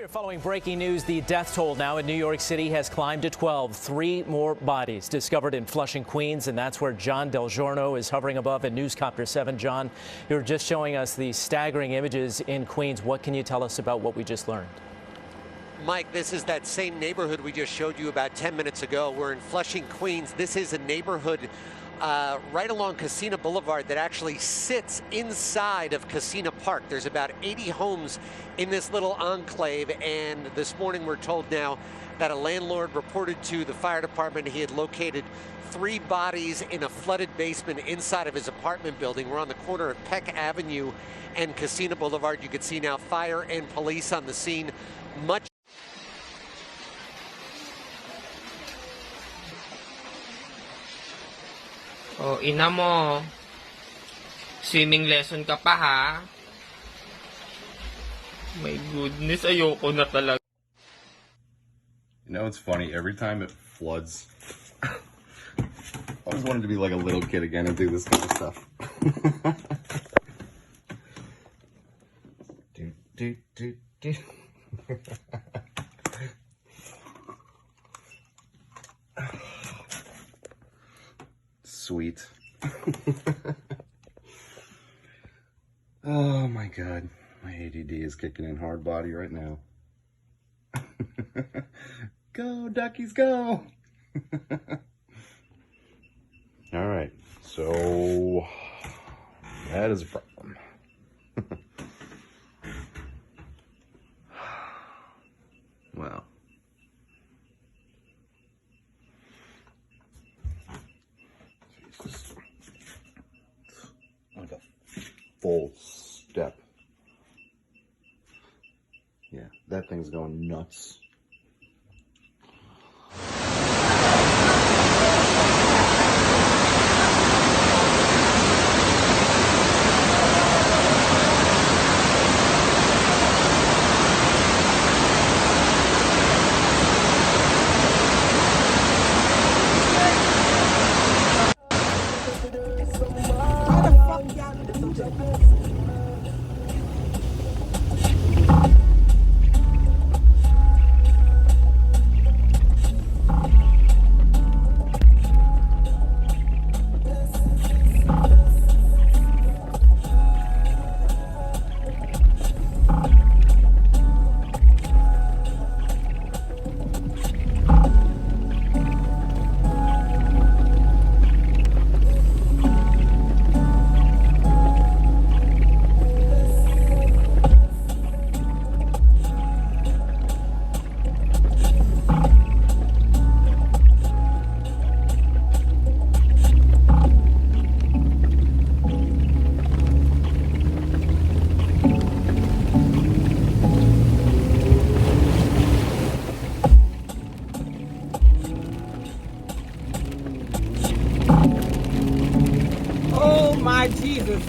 Following breaking news, the death toll now in New York City has climbed to 12. 3 more bodies discovered in Flushing, Queens, and that's where John Del Giorno is hovering above in Newscopter 7. John, you're just showing us the staggering images in Queens. What can you tell us about what we just learned? Mike, this is that same neighborhood we just showed you about 10 minutes ago. We're in Flushing, Queens. This is a neighborhood right along Casino Boulevard that actually sits inside of Casino Park. There's about 80 homes in this little enclave, and this morning we're told now that a landlord reported to the fire department he had located 3 bodies in a flooded basement inside of his apartment building. We're on the corner of Peck Avenue and Casino Boulevard. You can see now fire and police on the scene. Much Oh, ina mo. Swimming lesson ka pa, ha? My goodness, ayoko na talaga. You know, it's funny. Every time it floods, I always wanted to be like a little kid again and do this kind of stuff. do. Sweet. Oh my God. My ADD is kicking in hard body right now. Go, duckies, go! All right, so that is a problem. Well. Like a full step. Yeah, that thing's going nuts.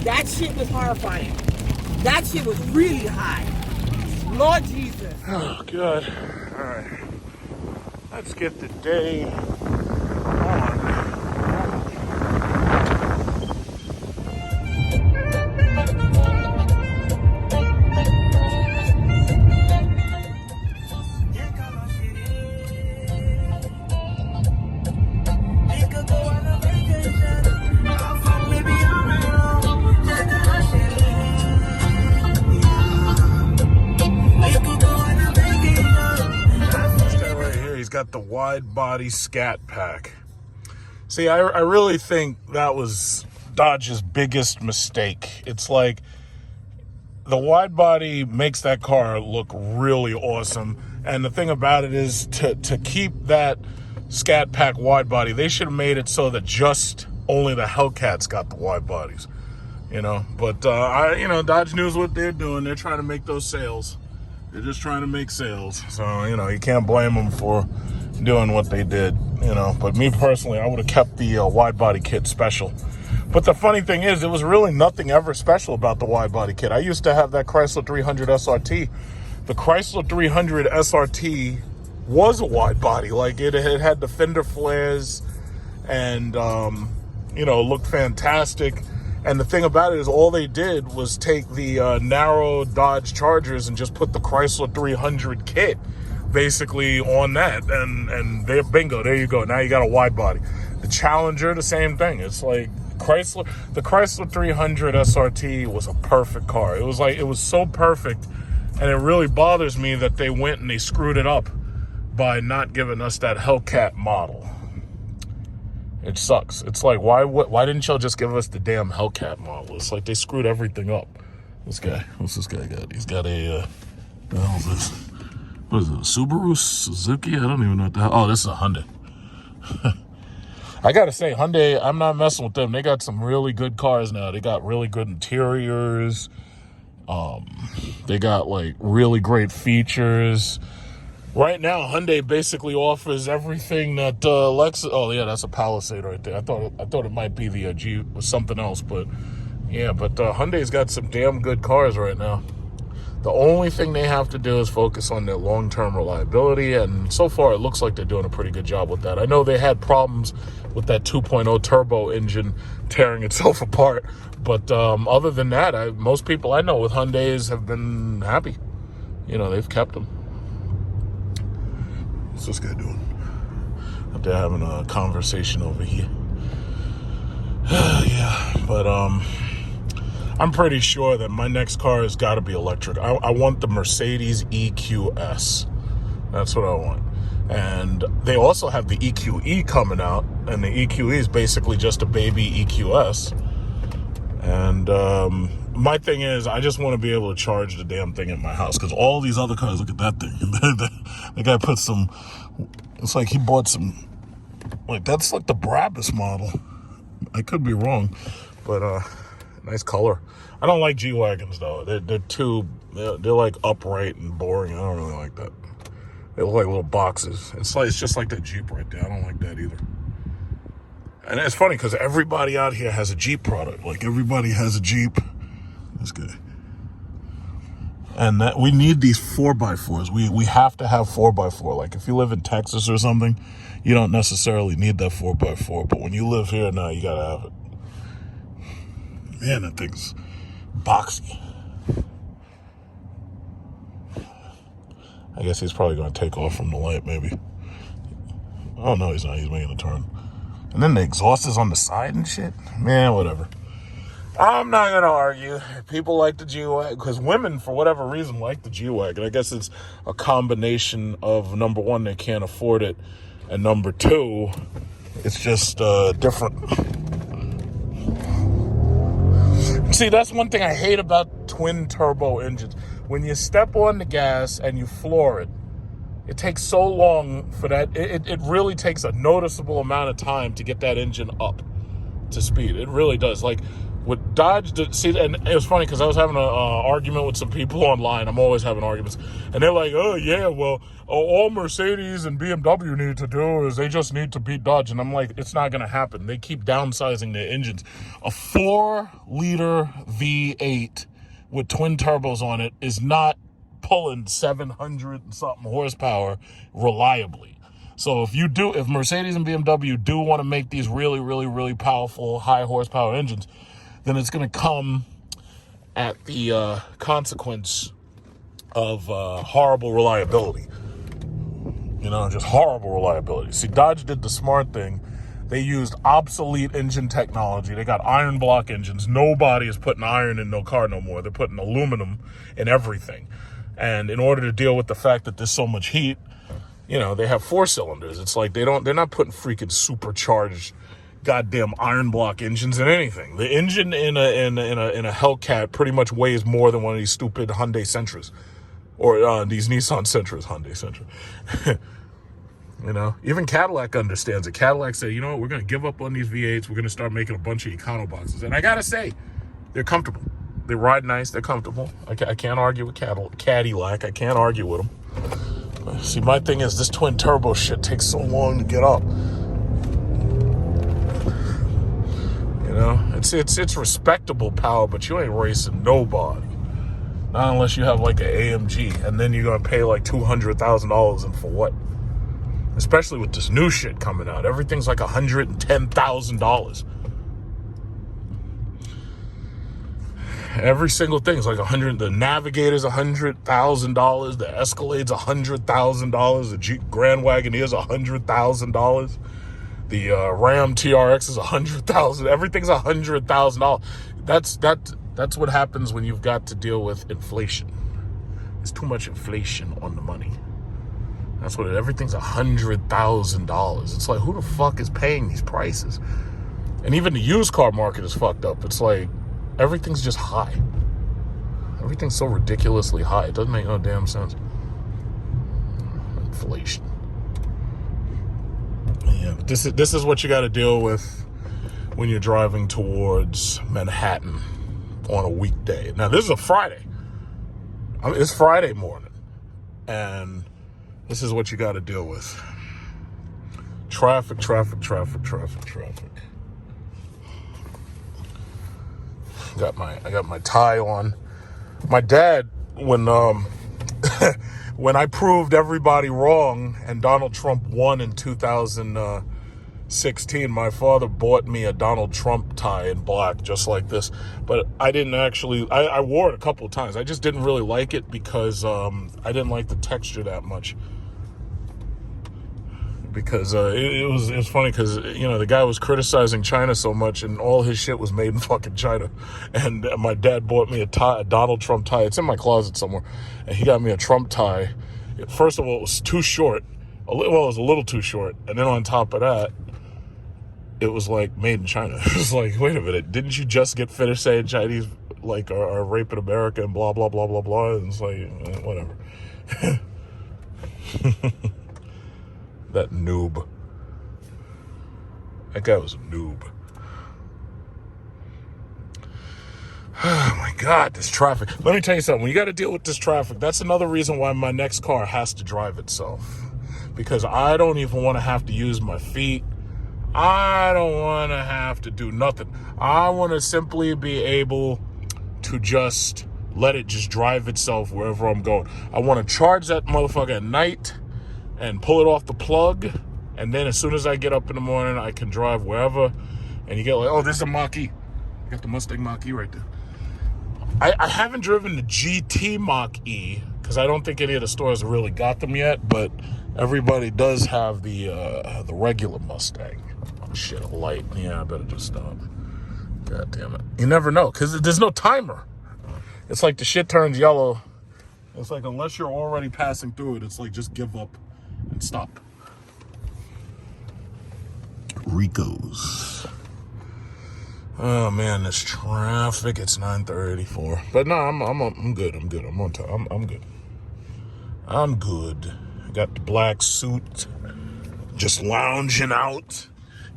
That shit was horrifying. That shit was really high. Lord Jesus. Oh, good. All right. Let's get the day on. Got the wide body scat pack. See, I really think that was Dodge's biggest mistake. It's like the wide body makes that car look really awesome, and the thing about it is to keep that scat pack wide body, they should have made it so that just only the Hellcats got the wide bodies, you know. But Dodge knows what they're doing. They're trying to make those sales. They're just trying to make sales. So, you can't blame them for doing what they did, But me personally, I would have kept the wide body kit special. But the funny thing is, there was really nothing ever special about the wide body kit. I used to have that Chrysler 300 SRT. The Chrysler 300 SRT was a wide body. Like, it had the fender flares and, looked fantastic. And the thing about it is all they did was take the narrow Dodge Chargers and just put the Chrysler 300 kit basically on that. And there, bingo, there you go. Now you got a wide body. The Challenger, the same thing. It's like the Chrysler 300 SRT was a perfect car. It was so perfect. And it really bothers me that they went and they screwed it up by not giving us that Hellcat model. It sucks. It's like, why didn't y'all just give us the damn Hellcat model? It's like they screwed everything up. What's this guy got? He's got a, the hell is this? What is it, a Subaru? Suzuki? I don't even know what the hell. Oh, this is a Hyundai. I gotta say, Hyundai, I'm not messing with them. They got some really good cars now. They got really good interiors. They got like really great features. Right now, Hyundai basically offers everything that Lexus. Oh yeah, that's a Palisade right there. I thought it might be the Jeep or something else, but yeah. But Hyundai's got some damn good cars right now. The only thing they have to do is focus on their long-term reliability, and so far it looks like they're doing a pretty good job with that. I know they had problems with that 2.0 turbo engine tearing itself apart, but other than that, most people I know with Hyundais have been happy. You know, they've kept them. What's this guy doing? Up there having a conversation over here. Yeah, but I'm pretty sure that my next car has got to be electric. I want the Mercedes EQS. That's what I want. And they also have the EQE coming out, and the EQE is basically just a baby EQS. And my thing is, I just want to be able to charge the damn thing at my house, because all these other cars, look at that thing. The guy put some, it's like he bought some, like that's like the Brabus model. I could be wrong, but nice color. I don't like G-Wagons though. They're like upright and boring. I don't really like that. They look like little boxes. It's just like that Jeep right there. I don't like that either. And it's funny because everybody out here has a Jeep product. Like everybody has a Jeep. That's good. And that we need these 4x4s. We have to have 4x4. Like if you live in Texas or something, you don't necessarily need that 4x4. But when you live here now, you gotta have it. Man, that thing's boxy. I guess he's probably going to take off from the light, maybe. Oh, no, he's not. He's making a turn. And then the exhaust is on the side and shit. Man, whatever. I'm not going to argue. People like the G-Wagon, because women, for whatever reason, like the G-Wagon. I guess it's a combination of, number one, they can't afford it, and number two, it's just different. See, that's one thing I hate about twin turbo engines. When you step on the gas and you floor it, it takes so long for that. It really takes a noticeable amount of time to get that engine up to speed. It really does. Like with Dodge, see, and it was funny because I was having an argument with some people online. I'm always having arguments. And they're like, oh, yeah, well, all Mercedes and BMW need to do is they just need to beat Dodge. And I'm like, it's not going to happen. They keep downsizing their engines. A 4-liter V8 with twin turbos on it is not pulling 700 and something horsepower reliably. So if Mercedes and BMW do want to make these really, really, really powerful high horsepower engines, then it's going to come at the consequence of horrible reliability. You know, just horrible reliability. See, Dodge did the smart thing. They used obsolete engine technology. They got iron block engines. Nobody is putting iron in no car no more. They're putting aluminum in everything. And in order to deal with the fact that there's so much heat, you know, they have 4 cylinders. It's like they're not putting freaking supercharged goddamn iron block engines in anything. The engine in a Hellcat pretty much weighs more than one of these stupid Hyundai Sentras or these Nissan Sentras. Hyundai Sentra. You know, even Cadillac understands it. Cadillac said, you know what, we're going to give up on these V8s. We're going to start making a bunch of Econo boxes. And I got to say, they're comfortable. They ride nice. They're comfortable. I can't argue with Cadillac. I can't argue with them. See, my thing is this twin turbo shit takes so long to get up. You know, it's respectable power, but you ain't racing nobody. Not unless you have like an AMG, and then you're going to pay like $200,000 and for what? Especially with this new shit coming out. Everything's like $110,000. Every single thing's like $100. The Navigator's $100,000. The Escalade's $100,000. The Jeep Grand Wagoneer's $100,000. The Ram TRX is $100,000. Everything's $100,000. That's what happens when you've got to deal with inflation. There's too much inflation on the money. That's what everything's $100,000. It's like, who the fuck is paying these prices? And even the used car market is fucked up. It's like everything's just high. Everything's so ridiculously high. It doesn't make no damn sense. Inflation. Yeah, but this is what you got to deal with when you're driving towards Manhattan on a weekday. Now, this is a Friday. It's Friday morning. And this is what you got to deal with. Traffic. I got my tie on. My dad, when when I proved everybody wrong and Donald Trump won in 2016, my father bought me a Donald Trump tie in black, just like this. But I didn't actually, I wore it a couple of times. I just didn't really like it because I didn't like the texture that much. Because it was funny because, you know, the guy was criticizing China so much and all his shit was made in fucking China. And my dad bought me a Donald Trump tie. It's in my closet somewhere. And he got me a Trump tie. First of all, it was too short. Well, it was a little too short. And then on top of that, it was like made in China. It was like, wait a minute, didn't you just get finished saying Chinese like are raping America and blah, blah, blah, blah, blah? And it's like, whatever. That noob. That guy was a noob. Oh my God, this traffic. Let me tell you something. When you got to deal with this traffic, that's another reason why my next car has to drive itself. Because I don't even want to have to use my feet. I don't want to have to do nothing. I want to simply be able to just let it just drive itself wherever I'm going. I want to charge that motherfucker at night and pull it off the plug, and then as soon as I get up in the morning, I can drive wherever. And you get like, oh, there's a Mach-E. I got the Mustang Mach-E right there. I haven't driven the GT Mach-E because I don't think any of the stores have really got them yet, but everybody does have the regular Mustang. Oh, shit, a light. Yeah, I better just stop. God damn it. You never know because there's no timer. It's like the shit turns yellow. It's like unless you're already passing through it, it's like just give up and stop. Rico's. Oh man, this traffic. It's 9:34. But no, I'm good. I'm good. I'm on time. I'm good. I'm good. I got the black suit, just lounging out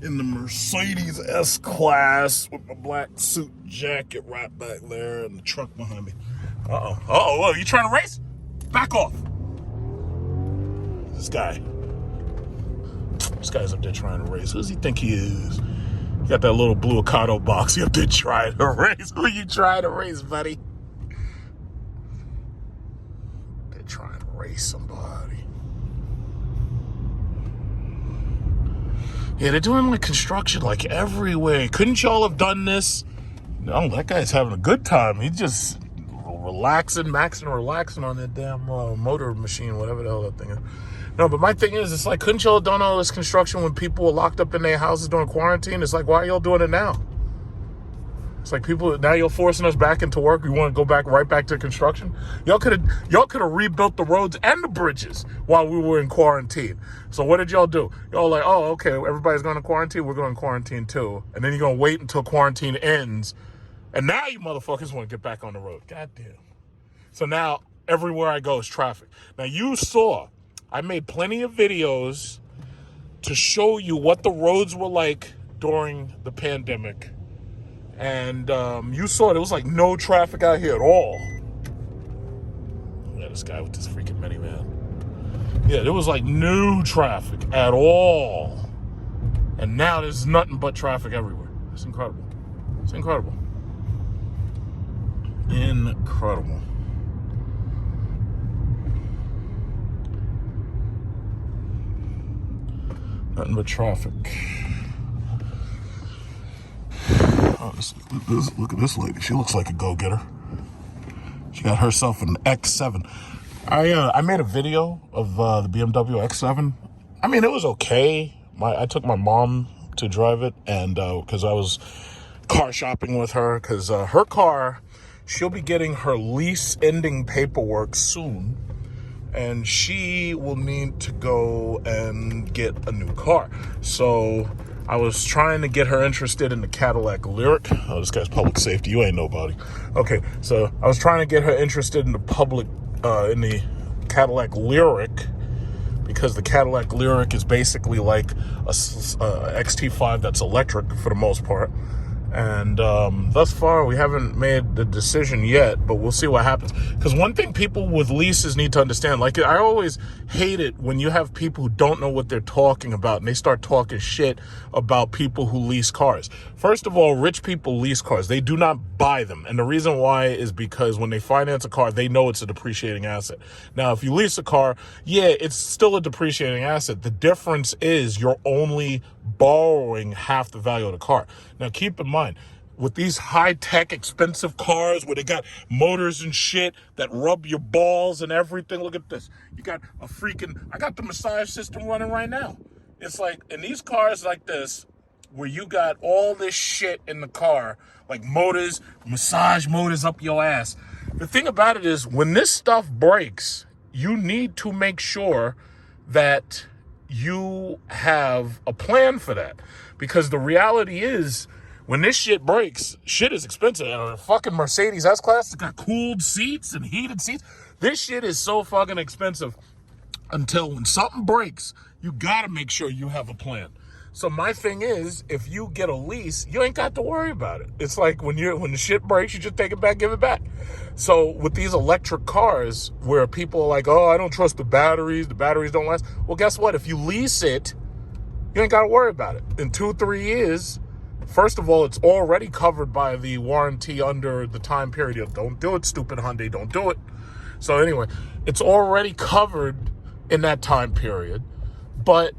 in the Mercedes S-Class with my black suit jacket right back there and the truck behind me. Uh-oh, you trying to race? Back off. This guy's up there trying to race. Who does he think he is? He got that little blue Ocado box. He up there trying to race. Who you trying to race, buddy? They're trying to race somebody. Yeah, they're doing like construction like everywhere. Couldn't y'all have done this? No, that guy's having a good time. He's just maxing on that damn motor machine, whatever the hell that thing is. No, but my thing is, it's like, couldn't y'all have done all this construction when people were locked up in their houses during quarantine? It's like, why are y'all doing it now? It's like now you're forcing us back into work. You want to go right back to construction? Y'all could have rebuilt the roads and the bridges while we were in quarantine. So what did y'all do? Y'all like, oh, okay, everybody's going to quarantine. We're going to quarantine too. And then you're going to wait until quarantine ends. And now you motherfuckers want to get back on the road. Goddamn. So now everywhere I go is traffic. Now you saw, I made plenty of videos to show you what the roads were like during the pandemic. And you saw there was like no traffic out here at all. Look at this guy with this freaking minivan. Yeah, there was like no traffic at all. And now there's nothing but traffic everywhere. It's incredible. It's incredible. Incredible. Nothing but traffic. Oh, look at this lady. She looks like a go-getter. She got herself an X7. I made a video of the BMW X7. I mean, it was okay. I took my mom to drive it, and because I was car shopping with her, because her car, she'll be getting her lease ending paperwork soon, and she will need to go and get a new car. So I was trying to get her interested in the Cadillac Lyric. Oh, this guy's public safety. You ain't nobody. Okay, so I was trying to get her interested in the Cadillac Lyric, because the Cadillac Lyric is basically like a XT5 that's electric for the most part. And thus far, we haven't made the decision yet, but we'll see what happens. Because one thing people with leases need to understand, like, I always hate it when you have people who don't know what they're talking about and they start talking shit about people who lease cars. First of all, rich people lease cars. They do not buy them. And the reason why is because when they finance a car, they know it's a depreciating asset. Now, if you lease a car, yeah, it's still a depreciating asset. The difference is you're only borrowing half the value of the car. Now, keep in mind, with these high-tech, expensive cars where they got motors and shit that rub your balls and everything, look at this. You got I got the massage system running right now. It's like, in these cars like this, where you got all this shit in the car, like motors, massage motors up your ass. The thing about it is, when this stuff breaks, you need to make sure that you have a plan for that. Because the reality is, when this shit breaks, shit is expensive. A fucking Mercedes S-Class, it's got cooled seats and heated seats. This shit is so fucking expensive until when something breaks, you gotta make sure you have a plan. So my thing is, if you get a lease, you ain't got to worry about it. It's like when the shit breaks, you just take it back, give it back. So with these electric cars where people are like, oh, I don't trust the batteries don't last. Well, guess what? If you lease it, you ain't got to worry about it. In 2-3 years, first of all, it's already covered by the warranty under the time period. Don't do it, stupid Hyundai, don't do it. So anyway, it's already covered in that time period. But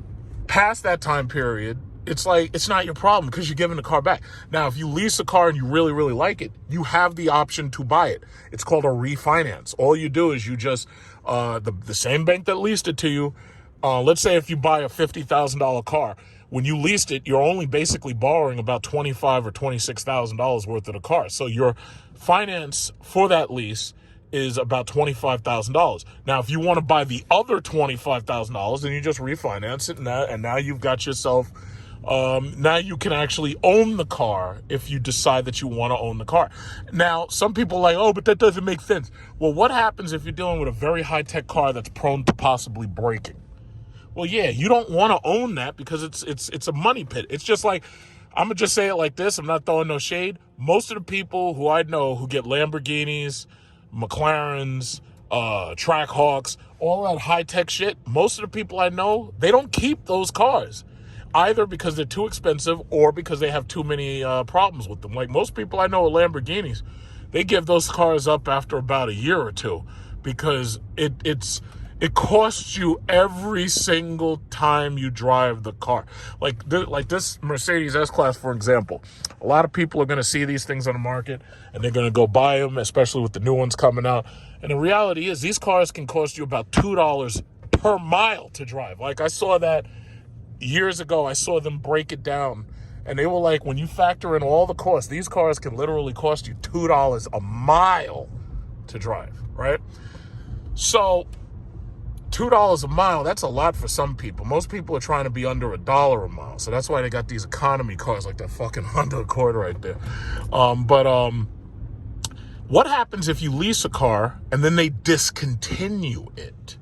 past that time period, it's like, it's not your problem because you're giving the car back. Now, if you lease a car and you really, really like it, you have the option to buy it. It's called a refinance. All you do is you just, the same bank that leased it to you, let's say if you buy a $50,000 car, when you leased it, you're only basically borrowing about $25,000 or $26,000 worth of the car. So your finance for that lease is about $25,000. Now, if you want to buy the other $25,000, then you just refinance it, and now you've got yourself. Now you can actually own the car if you decide that you want to own the car. Now, some people are like, oh, but that doesn't make sense. Well, what happens if you're dealing with a very high-tech car that's prone to possibly breaking? Well, yeah, you don't want to own that because it's a money pit. It's just like, I'm going to just say it like this. I'm not throwing no shade. Most of the people who I know who get Lamborghinis, McLarens, Trackhawks, all that high-tech shit, most of the people I know, they don't keep those cars, either because they're too expensive or because they have too many problems with them. Like most people I know with Lamborghinis, they give those cars up after about a year or two because it costs you every single time you drive the car. Like this Mercedes S-Class, for example. A lot of people are going to see these things on the market, and they're going to go buy them, especially with the new ones coming out. And the reality is these cars can cost you about $2 per mile to drive. Like I saw that years ago. I saw them break it down, and they were like, when you factor in all the costs, these cars can literally cost you $2 a mile to drive, right? So $2 a mile, that's a lot for some people. Most people are trying to be under $1 a mile. So that's why they got these economy cars like that fucking Honda Accord right there. What happens if you lease a car and then they discontinue it?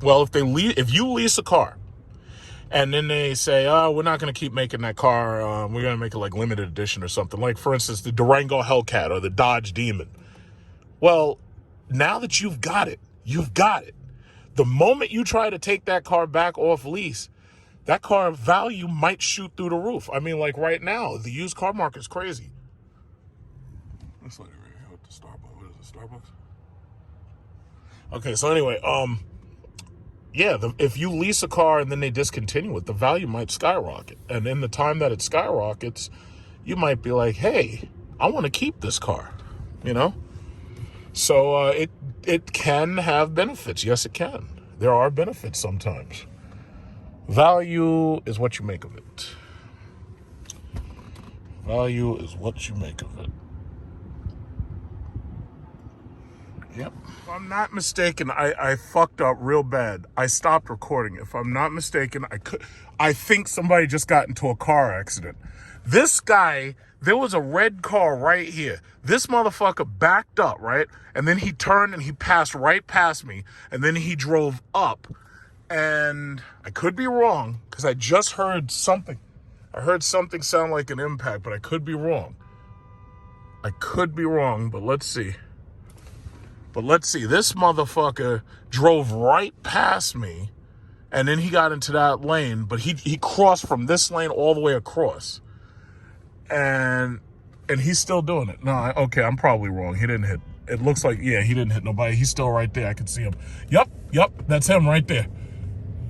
Well, if you lease a car and then they say, oh, we're not going to keep making that car. We're going to make it like limited edition or something. Like, for instance, the Durango Hellcat or the Dodge Demon. Well, now that you've got it, you've got it. The moment you try to take that car back off lease, that car value might shoot through the roof. I mean, like right now, the used car market's crazy. This lady right here with the Starbucks. What is it, Starbucks? Okay, so anyway, yeah, if you lease a car and then they discontinue it, the value might skyrocket. And in the time that it skyrockets, you might be like, hey, I want to keep this car, you know? So it can have benefits. Yes, it can. There are benefits sometimes. Value is what you make of it. Value is what you make of it. Yep. If I'm not mistaken, I fucked up real bad. I stopped recording. If I'm not mistaken, I think somebody just got into a car accident. This guy, there was a red car right here. This motherfucker backed up, right? And then he turned and he passed right past me. And then he drove up. And I could be wrong, because I just heard something. I heard something sound like an impact, but I could be wrong. I could be wrong, but let's see. This motherfucker drove right past me, and then he got into that lane, but he crossed from this lane all the way across. And he's still doing it. No, okay, I'm probably wrong. He didn't hit. It looks like, yeah, he didn't hit nobody. He's still right there. I can see him. Yup, that's him right there.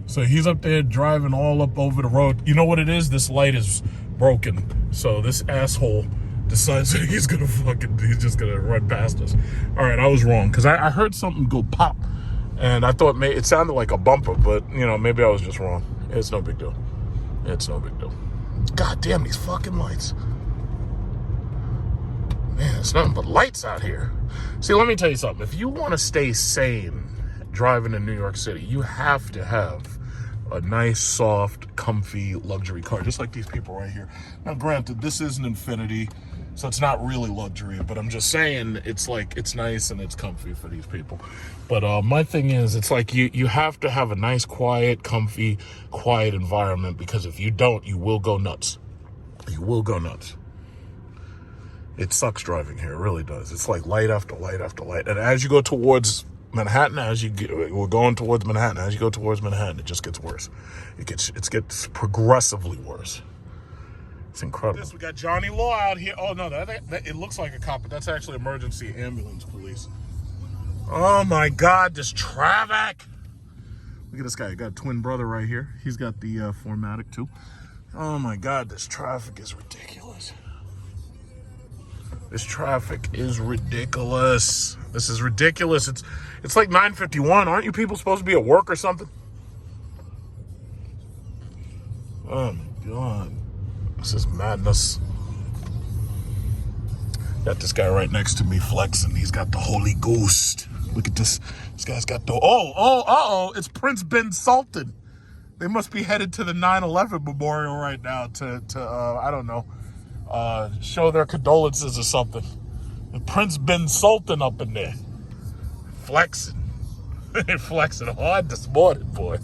So he's up there driving all up over the road. You know what it is? This light is broken. So this asshole decides that he's just gonna run past us. All right, I was wrong, because I heard something go pop, and I thought it sounded like a bumper, but you know, maybe I was just wrong. It's no big deal. It's no big deal. God damn these fucking lights. Man, it's nothing but lights out here. See, let me tell you something. If you want to stay sane driving in New York City, you have to have a nice, soft, comfy, luxury car, just like these people right here. Now, granted, this is an Infiniti, so it's not really luxury, but I'm just saying it's nice and it's comfy for these people. But my thing is, it's like you have to have a nice, quiet, comfy, quiet environment, because if you don't, you will go nuts. You will go nuts. It sucks driving here. It really does. It's like light after light after light. And as you go towards Manhattan, we're going towards Manhattan. As you go towards Manhattan, it just gets worse. It gets progressively worse. It's incredible. We got Johnny Law out here. Oh no, that it looks like a cop, but that's actually emergency ambulance police. Oh my God, this traffic! Look at this guy. I got a twin brother right here. He's got the 4Matic too. Oh my God, this traffic is ridiculous. This traffic is ridiculous. This is ridiculous. It's like 9:51. Aren't you people supposed to be at work or something? Oh my God. This is madness. Got this guy right next to me flexing. He's got the Holy Ghost. Look at this. This guy's got the... Oh, it's Prince Ben Sultan. They must be headed to the 9/11 memorial right now to I don't know, show their condolences or something. Prince Ben Sultan up in there. Flexing. They're flexing hard this morning, boy.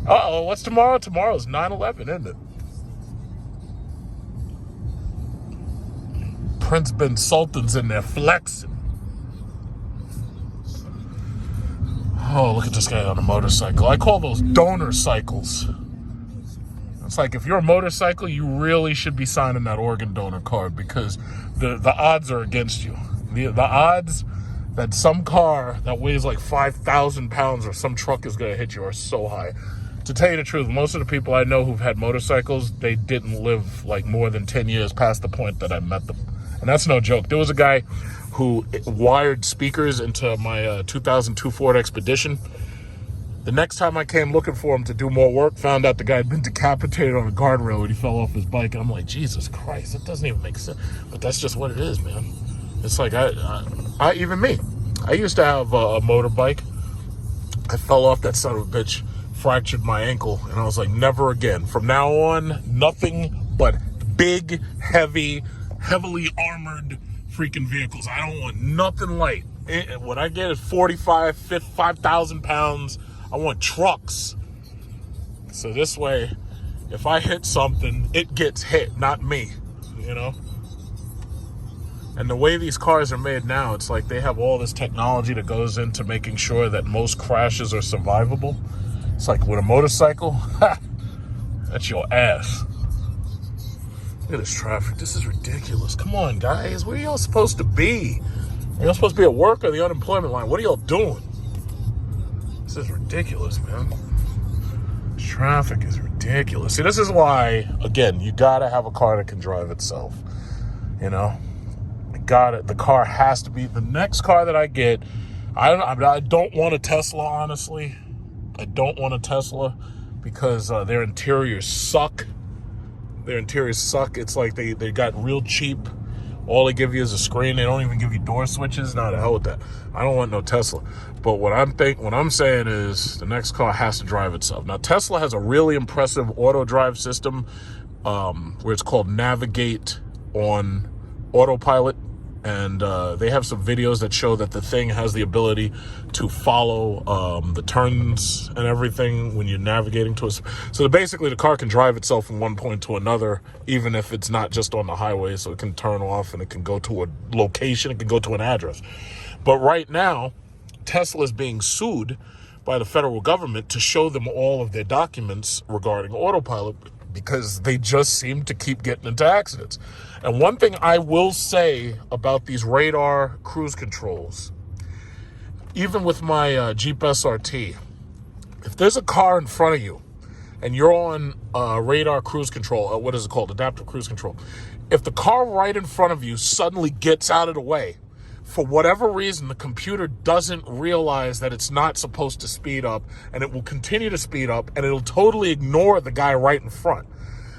Uh-oh, what's tomorrow? Tomorrow's 9/11, isn't it? Prince Ben Sultan's in there flexing. Oh, look at this guy on a motorcycle. I call those donor cycles. It's like, if you're a motorcycle, you really should be signing that organ donor card, because the odds are against you. The odds that some car that weighs like 5,000 pounds or some truck is going to hit you are so high. To tell you the truth, most of the people I know who've had motorcycles, they didn't live like more than 10 years past the point that I met them. And that's no joke. There was a guy who wired speakers into my 2002 Ford Expedition. The next time I came looking for him to do more work, found out the guy had been decapitated on a guardrail when he fell off his bike. And I'm like, Jesus Christ, that doesn't even make sense. But that's just what it is, man. It's like, even me. I used to have a motorbike. I fell off that son of a bitch, fractured my ankle, and I was like, never again. From now on, nothing but big, heavily armored freaking vehicles. I don't want nothing light. What I get is 5,000 pounds. I want trucks. So this way, if I hit something, it gets hit, not me, you know? And the way these cars are made now, it's like they have all this technology that goes into making sure that most crashes are survivable. It's like with a motorcycle, that's your ass. Look at this traffic. This is ridiculous. Come on, guys. Where are y'all supposed to be? Are y'all supposed to be at work or the unemployment line? What are y'all doing? This is ridiculous, man. This Traffic is ridiculous. See, this is why, again, you gotta have a car that can drive itself. You know, the car has to be the next car that I get. I don't want a Tesla, honestly. I don't want a Tesla because their interiors suck. It's like they got real cheap. All they give you is a screen. They don't even give you door switches. Nah, the hell with that. I don't want no Tesla. But what I'm saying is the next car has to drive itself. Now, Tesla has a really impressive auto drive system where it's called Navigate on Autopilot. And they have some videos that show that the thing has the ability to follow the turns and everything when you're navigating to us. So basically the car can drive itself from one point to another, even if it's not just on the highway. So it can turn off and it can go to a location. It can go to an address. But right now, Tesla is being sued by the federal government to show them all of their documents regarding autopilot because they just seem to keep getting into accidents. And one thing I will say about these radar cruise controls, even with my Jeep SRT, if there's a car in front of you and you're on radar cruise control, what is it called? Adaptive cruise control. If the car right in front of you suddenly gets out of the way, for whatever reason, the computer doesn't realize that it's not supposed to speed up, and it will continue to speed up, and it'll totally ignore the guy right in front.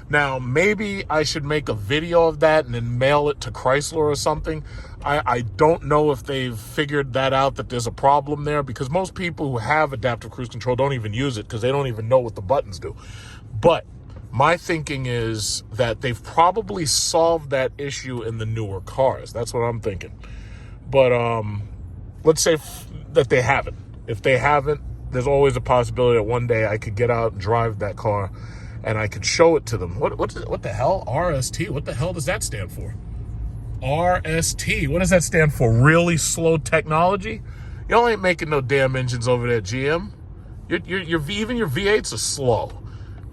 Now, maybe I should make a video of that and then mail it to Chrysler or something. I don't know if they've figured that out, that there's a problem there, because most people who have adaptive cruise control don't even use it because they don't even know what the buttons do. But my thinking is that they've probably solved that issue in the newer cars. That's what I'm thinking. But let's say that they haven't. If they haven't, there's always a possibility that one day I could get out and drive that car and I could show it to them. What the hell? RST? What the hell does that stand for? RST. What does that stand for? Really slow technology? Y'all ain't making no damn engines over there, GM. Even your V8s are slow.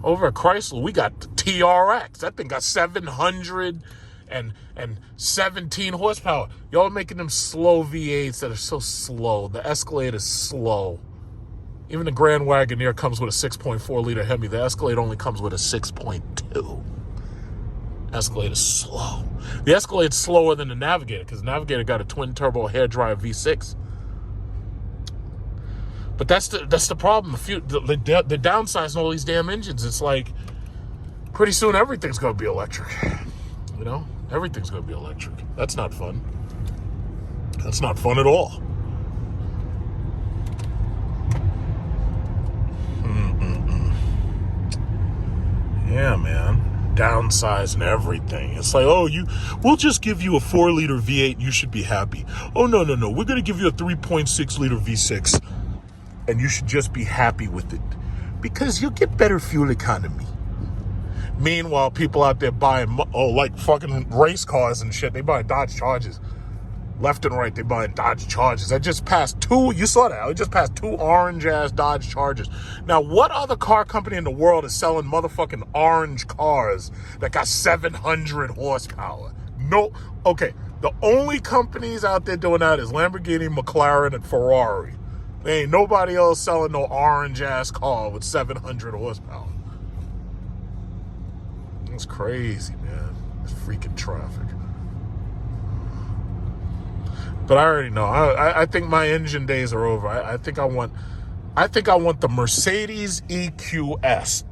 Over at Chrysler, we got the TRX. That thing got 717 horsepower. Y'all making them slow V8s that are so slow. The Escalade is slow. Even the Grand Wagoneer comes with a 6.4 liter Hemi. The Escalade only comes with a 6.2. Escalade is slow. The Escalade's slower than the Navigator because the Navigator got a twin turbo hair drive V6. But that's the problem. The downsizing all these damn engines. It's like pretty soon everything's gonna be electric. You know, everything's gonna be electric. That's not fun. That's not fun at all. Yeah, man. Downsizing everything. It's like, oh, we'll just give you a 4-liter V8 and you should be happy. Oh, no. We're going to give you a 3.6-liter V6 and you should just be happy with it because you'll get better fuel economy. Meanwhile, people out there buying, like fucking race cars and shit, they buy Dodge Chargers. Left and right, they buying Dodge Chargers. I just passed two, you saw that, I just passed 2 orange-ass Dodge Chargers. Now, what other car company in the world is selling motherfucking orange cars that got 700 horsepower? No, okay, the only companies out there doing that is Lamborghini, McLaren, and Ferrari. There ain't nobody else selling no orange-ass car with 700 horsepower. That's crazy, man. It's freaking traffic. But I already know. I think my engine days are over. I think I want the Mercedes EQS.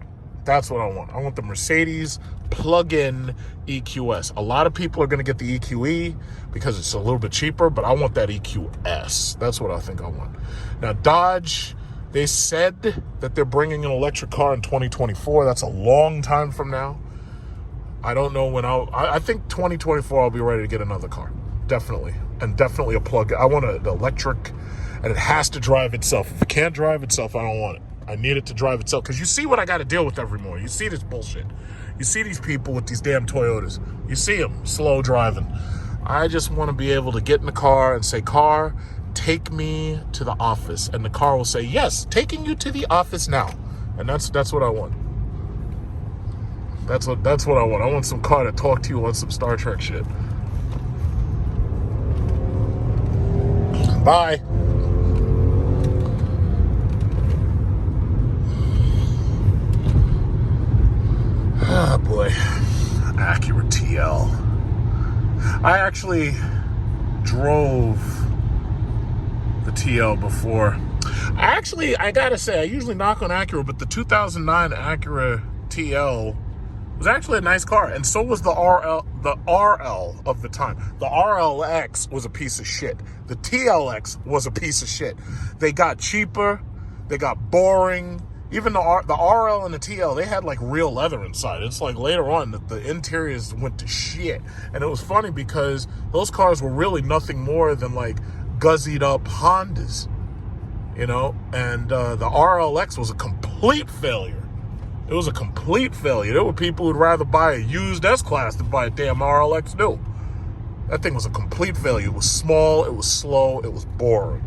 That's what I want. I want the Mercedes plug-in EQS. A lot of people are going to get the EQE because it's a little bit cheaper, but I want that EQS. That's what I think I want. Now, Dodge, they said that they're bringing an electric car in 2024. That's a long time from now. I don't know when I think 2024 I'll be ready to get another car. Definitely. And definitely a plug. I want an electric, and it has to drive itself. If it can't drive itself, I don't want it. I need it to drive itself. Because you see what I got to deal with every morning. You see this bullshit. You see these people with these damn Toyotas. You see them slow driving. I just want to be able to get in the car and say, car, take me to the office. And the car will say, yes, taking you to the office now. And that's what I want. That's what I want. I want some car to talk to you on some Star Trek shit. Bye. TL. I actually drove the TL before. I gotta say, I usually knock on Acura, but the 2009 Acura TL was actually a nice car, and so was the RL of the time. The RLX was a piece of shit. The TLX was a piece of shit. They got cheaper, they got boring. Even the RL and the TL, they had like real leather inside. It's like later on that the interiors went to shit. And it was funny because those cars were really nothing more than like guzzied up Hondas, you know? And the RLX was a complete failure. It was a complete failure. There were people who'd rather buy a used S-Class than buy a damn RLX new. That thing was a complete failure. It was small, it was slow, it was boring.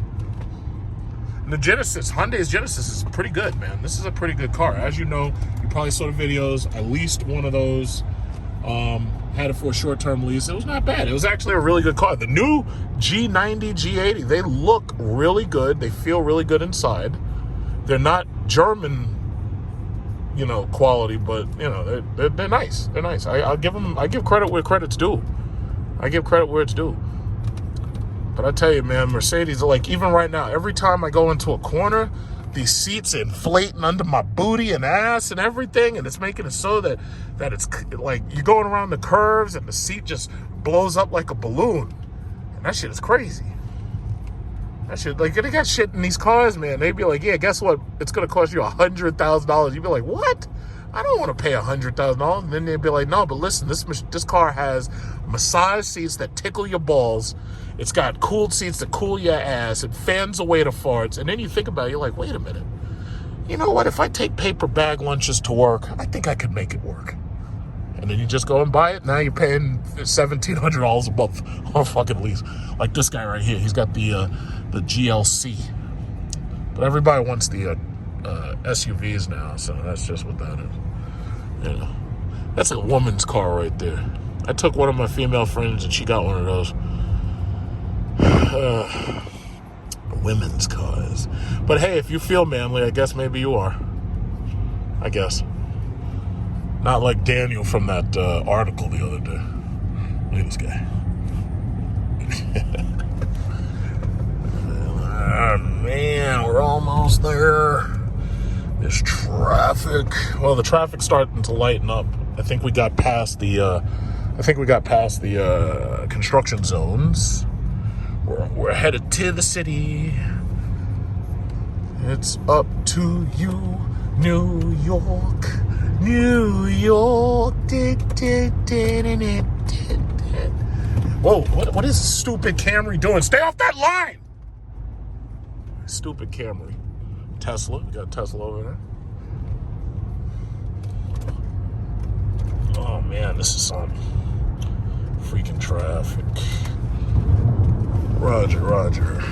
The Genesis, Hyundai's Genesis is pretty good, man. This is a pretty good car. As you know, you probably saw the videos. I leased one of those. Had it for a short-term lease. It was not bad. It was actually a really good car. The new G90, G80, they look really good. They feel really good inside. They're not German, you know, quality, but you know, they're nice. They're nice. I give credit where credit's due. I give credit where it's due. But I tell you, man, Mercedes, like even right now, every time I go into a corner, these seats are inflating under my booty and ass and everything, and it's making it so that it's like you're going around the curves and the seat just blows up like a balloon. And that shit is crazy. That shit, like, they got shit in these cars, man. They'd be like, yeah, guess what? It's going to cost you $100,000. You'd be like, what? I don't want to pay $100,000. And then they'd be like, no, but listen, this car has massage seats that tickle your balls. It's got cooled seats that cool your ass. It fans away the farts. And then you think about it, you're like, wait a minute. You know what? If I take paper bag lunches to work, I think I could make it work. And then you just go and buy it. Now you're paying $1,700 a month on a fucking lease. Like this guy right here. He's got the GLC. But everybody wants the SUVs now, so that's just what that is. You know, that's a woman's car right there. I took one of my female friends and she got one of those. Women's cars. But hey, if you feel manly, I guess maybe you are. I guess. Not like Daniel from that article the other day. Look at this guy. Oh, man, we're almost there. There's traffic. Well, the traffic's starting to lighten up. I think we got past the construction zones. We're headed to the city. It's up to you, New York, New York. Whoa, what is stupid Camry doing? Stay off that line! Stupid Camry. Tesla, we got Tesla over there. Oh man, this is some freaking traffic. Roger, roger.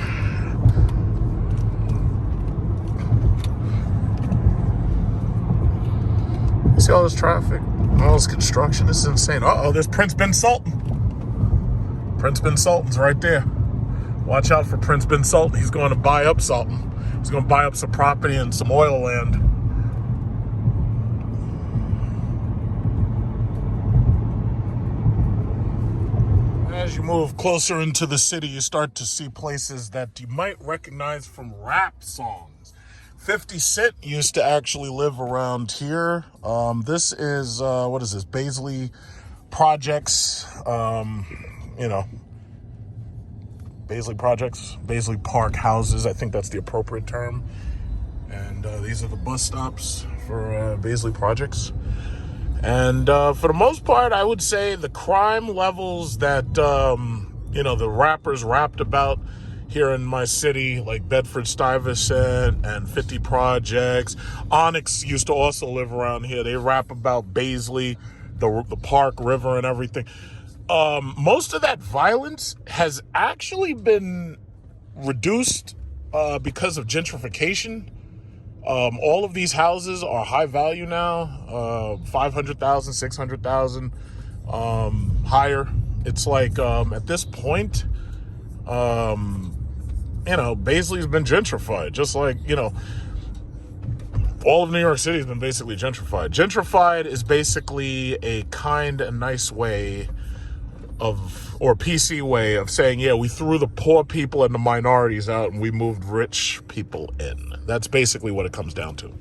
You see all this traffic? All this construction? This is insane. Uh-oh, there's Prince Ben Sultan. Prince Ben Sultan's right there. Watch out for Prince Ben Sultan. He's going to buy up Sultan. He's going to buy up some property and some oil land. As you move closer into the city, you start to see places that you might recognize from rap songs. 50 Cent used to actually live around here. This is, what is this? Baisley Projects. You know, Baisley Projects, Baisley Park houses. I think that's the appropriate term. And these are the bus stops for Baisley Projects. And for the most part, I would say the crime levels that, you know, the rappers rapped about here in my city, like Bedford-Stuyvesant and 50 Projects. Onyx used to also live around here. They rap about Baisley, the Park River and everything. Most of that violence has actually been reduced because of gentrification. All of these houses are high value now, 500,000, 600,000, higher. It's like, at this point, you know, Baisley's been gentrified, just like, you know, all of New York City has been basically gentrified. Gentrified is basically a kind and nice way of, or PC way of saying, yeah, we threw the poor people and the minorities out and we moved rich people in. That's basically what it comes down to.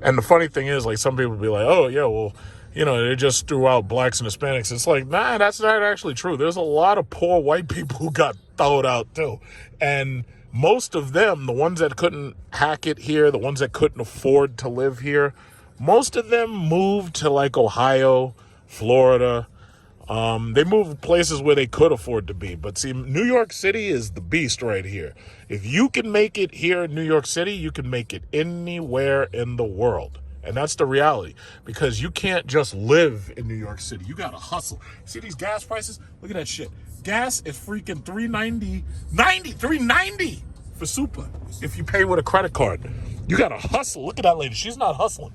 And the funny thing is, like, some people be like, oh, yeah, well, you know, they just threw out blacks and Hispanics. It's like, nah, that's not actually true. There's a lot of poor white people who got thrown out too. And most of them, the ones that couldn't hack it here, the ones that couldn't afford to live here, most of them moved to like Ohio, Florida. They moved places where they could afford to be. But see, New York City is the beast right here. If you can make it here in New York City, you can make it anywhere in the world. And that's the reality, because you can't just live in New York City. You got to hustle. See these gas prices? Look at that shit. Gas is freaking $3.90 for super if you pay with a credit card. You got to hustle. Look at that lady. She's not hustling.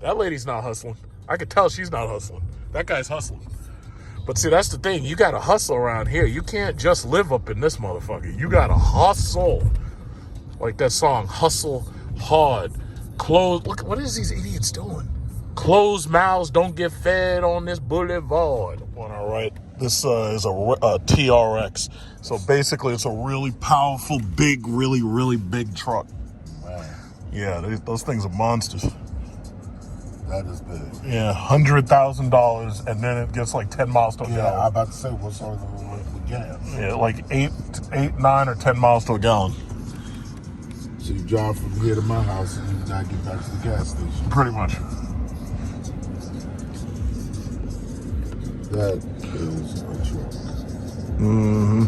That lady's not hustling. I can tell she's not hustling. That guy's hustling. But see, that's the thing. You got to hustle around here. You can't just live up in this motherfucker. You got to hustle. Like that song, Hustle Hard. Close. Look, what is these idiots doing? Closed mouths don't get fed on this boulevard. All right. This is a TRX. So basically, it's a really powerful, big, really, really big truck. Man, Yeah, those things are monsters. that is big. Yeah, $100,000, and then it gets like 10 miles to a Yeah, gallon. I'm about to say, what's on the gas? Yeah, like 8, 9, or 10 miles to a gallon. So you drive from here to my house and you gotta get back to the gas station. Pretty much. That is a truck. Mm-hmm.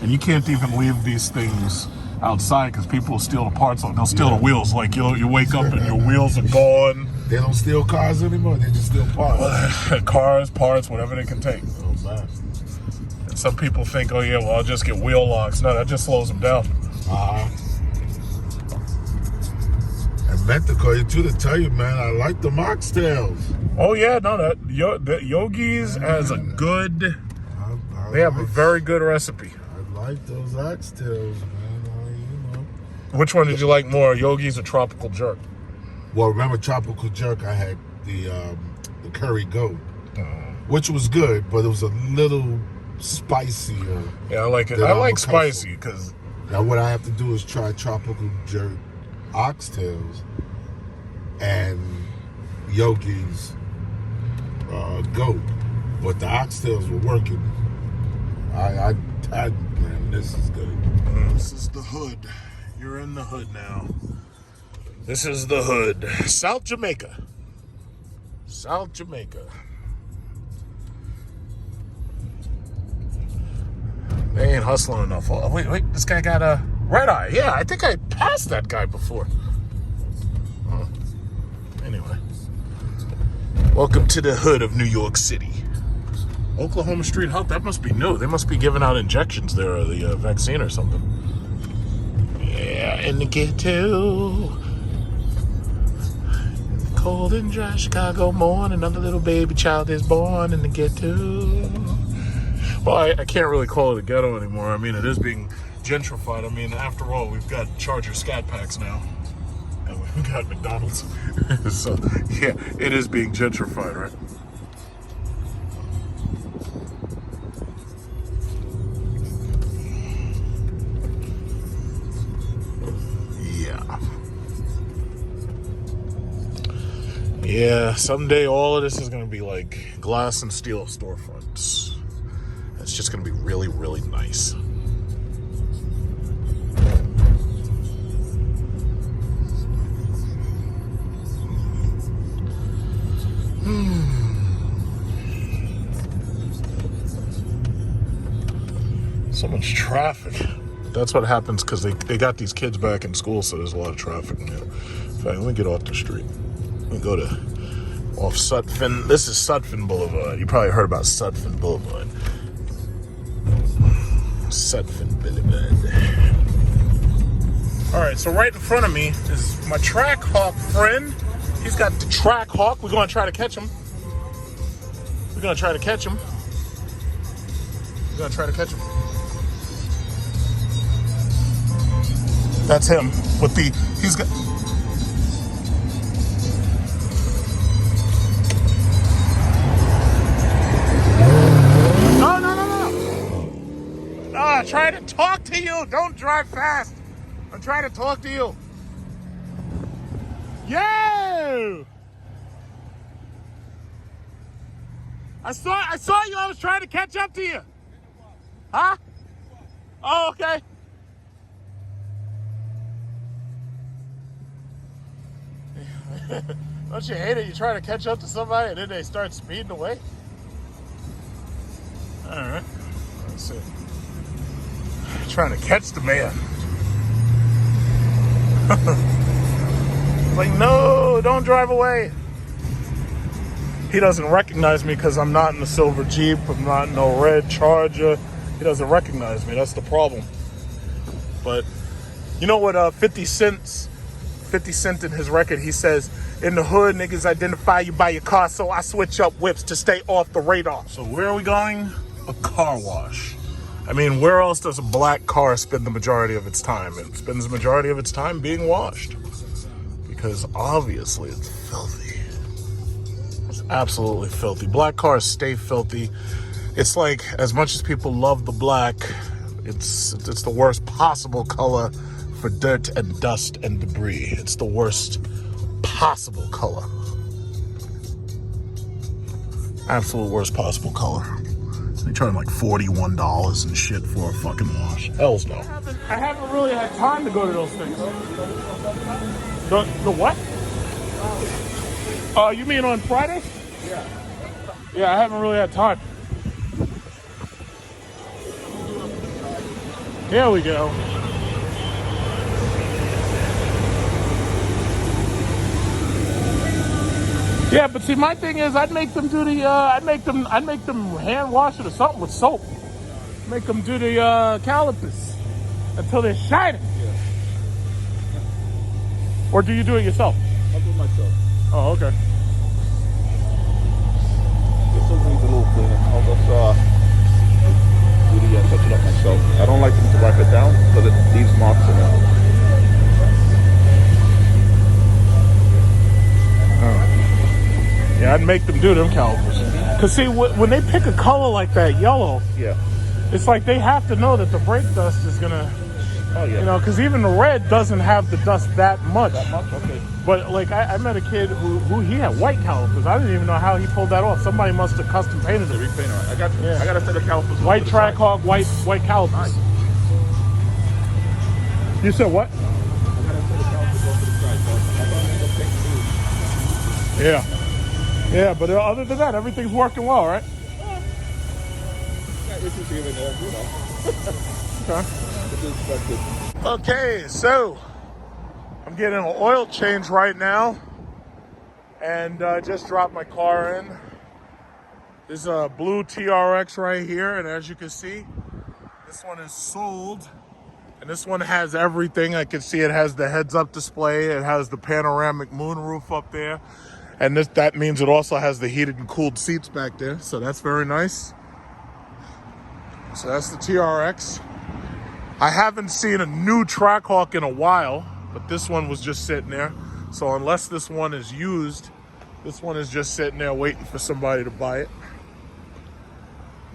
And you can't even leave these things outside because people will steal the parts. They'll steal the wheels. Like you wake up and your wheels are gone. They don't steal cars anymore. They just steal parts. Cars, parts, whatever they can take. Oh man. And some people think, oh yeah, well I'll just get wheel locks. No, that just slows them down. I meant to call you too to tell you, man, I like the oxtails. Oh yeah, no, that Yogi's has a good. I They have a like- very good recipe. I like those oxtails, man. You know. Which one did you like more, Yogi's or Tropical Jerk? Well, remember Tropical Jerk? I had the curry goat, which was good, but it was a little spicier. Yeah, I like it. Then I like avocado. spicy because Now what I have to do is try Tropical Jerk oxtails and Yogi's goat, but the oxtails were working. I man, this is good. this is the hood. You're in the hood now. This is the hood. South Jamaica. South Jamaica. They ain't hustling enough. Oh, wait, this guy got a red eye. Yeah, I think I passed that guy before. Oh. Anyway. Welcome to the hood of New York City. Oklahoma Street Health, that must be new. They must be giving out injections there, or the vaccine or something. Yeah, in the ghetto. Cold and dry Chicago morning, another little baby child is born in the ghetto. Well, I can't really call it a ghetto anymore. I mean, it is being gentrified. I mean, after all, we've got Charger Scat Packs now. And we've got McDonald's. So, yeah, it is being gentrified, right? Yeah, someday all of this is going to be like glass and steel storefronts. It's just going to be really, really nice. So much traffic. That's what happens because they got these kids back in school, so there's a lot of traffic now. In fact, let me get off the street. We go to off Sutphin. This is Sutphin Boulevard. You probably heard about Sutphin Boulevard. Sutphin Boulevard. All right, so right in front of me is my Track Hawk friend. He's got the Track Hawk. We're going to try to catch him. We're going to try to catch him. We're going to try to catch him. That's him with the, he's got, no, I'm trying to talk to you. Don't drive fast. I'm trying to talk to you. Yo! I saw you. I was trying to catch up to you. Huh? Oh, okay. Don't you hate it? You try to catch up to somebody and then they start speeding away? All right. Let's see. Trying to catch the man. Like, no, don't drive away. He doesn't recognize me because I'm not in the silver Jeep. I'm not in no red Charger. He doesn't recognize me. That's the problem. But you know what 50 Cent in his record, he says, in the hood, niggas identify you by your car, so I switch up whips to stay off the radar. So where are we going? A car wash. I mean, where else does a black car spend the majority of its time? It spends the majority of its time being washed. Because obviously it's filthy. It's absolutely filthy. Black cars stay filthy. It's like, as much as people love the black, it's the worst possible color for dirt and dust and debris. It's the worst possible color. Absolute worst possible color. They charge like $41 and shit for a fucking wash. Hells no. I haven't really had time to go to those things. The what? You mean on Friday? Yeah. Yeah, I haven't really had time. Here we go. Yeah, but see, my thing is, I'd make them do the, I'd make them hand wash it or something with soap. Make them do the calipers until they're shining. Yeah. Or do you do it yourself? I'll do it myself. Oh, okay. This one needs a little cleaner. I'll just do the touch it up myself. I don't like them to wipe it down because it leaves marks in it. Yeah, I'd make them do them calipers. Because see, when they pick a color like that, yellow, yeah, it's like they have to know that the brake dust is going to, oh yeah, you know, because even the red doesn't have the dust that much. That much? Okay. But like, I met a kid who he had white calipers. I didn't even know how he pulled that off. Somebody must have custom painted it. Repaint it. I got a set of calipers. White Trackhawk, white calipers. Nice. You said what? I got a set of calipers off to the side. So Yeah. Yeah, but other than that, everything's working well, right? got issues here and there, you know. Okay. It's expected. Okay, so I'm getting an oil change right now, and I just dropped my car in. There's a blue TRX right here, and as you can see, this one is sold, and this one has everything. I can see it has the heads-up display, it has the panoramic moonroof up there, and that means it also has the heated and cooled seats back there, so that's very nice. So that's the TRX. I haven't seen a new Trackhawk in a while, but this one was just sitting there. So unless this one is used, this one is just sitting there waiting for somebody to buy it.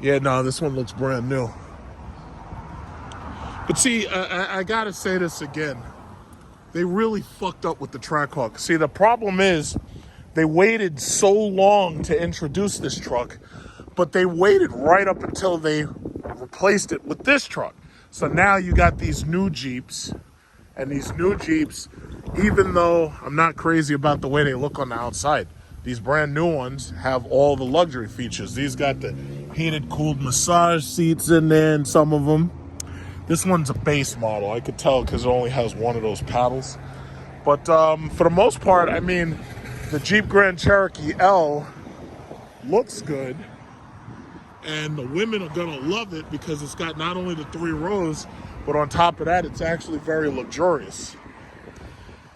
Yeah, no, this one looks brand new. But see, I gotta say this again. They really fucked up with the Trackhawk. See, the problem is they waited so long to introduce this truck, but they waited right up until they replaced it with this truck. So now you got these new Jeeps, and these new Jeeps, even though I'm not crazy about the way they look on the outside, these brand new ones have all the luxury features. These got the heated, cooled massage seats in there in some of them. This one's a base model. I could tell because it only has one of those paddles. But for the most part, I mean, the Jeep Grand Cherokee L looks good. And the women are gonna love it because it's got not only the 3 rows, but on top of that, it's actually very luxurious.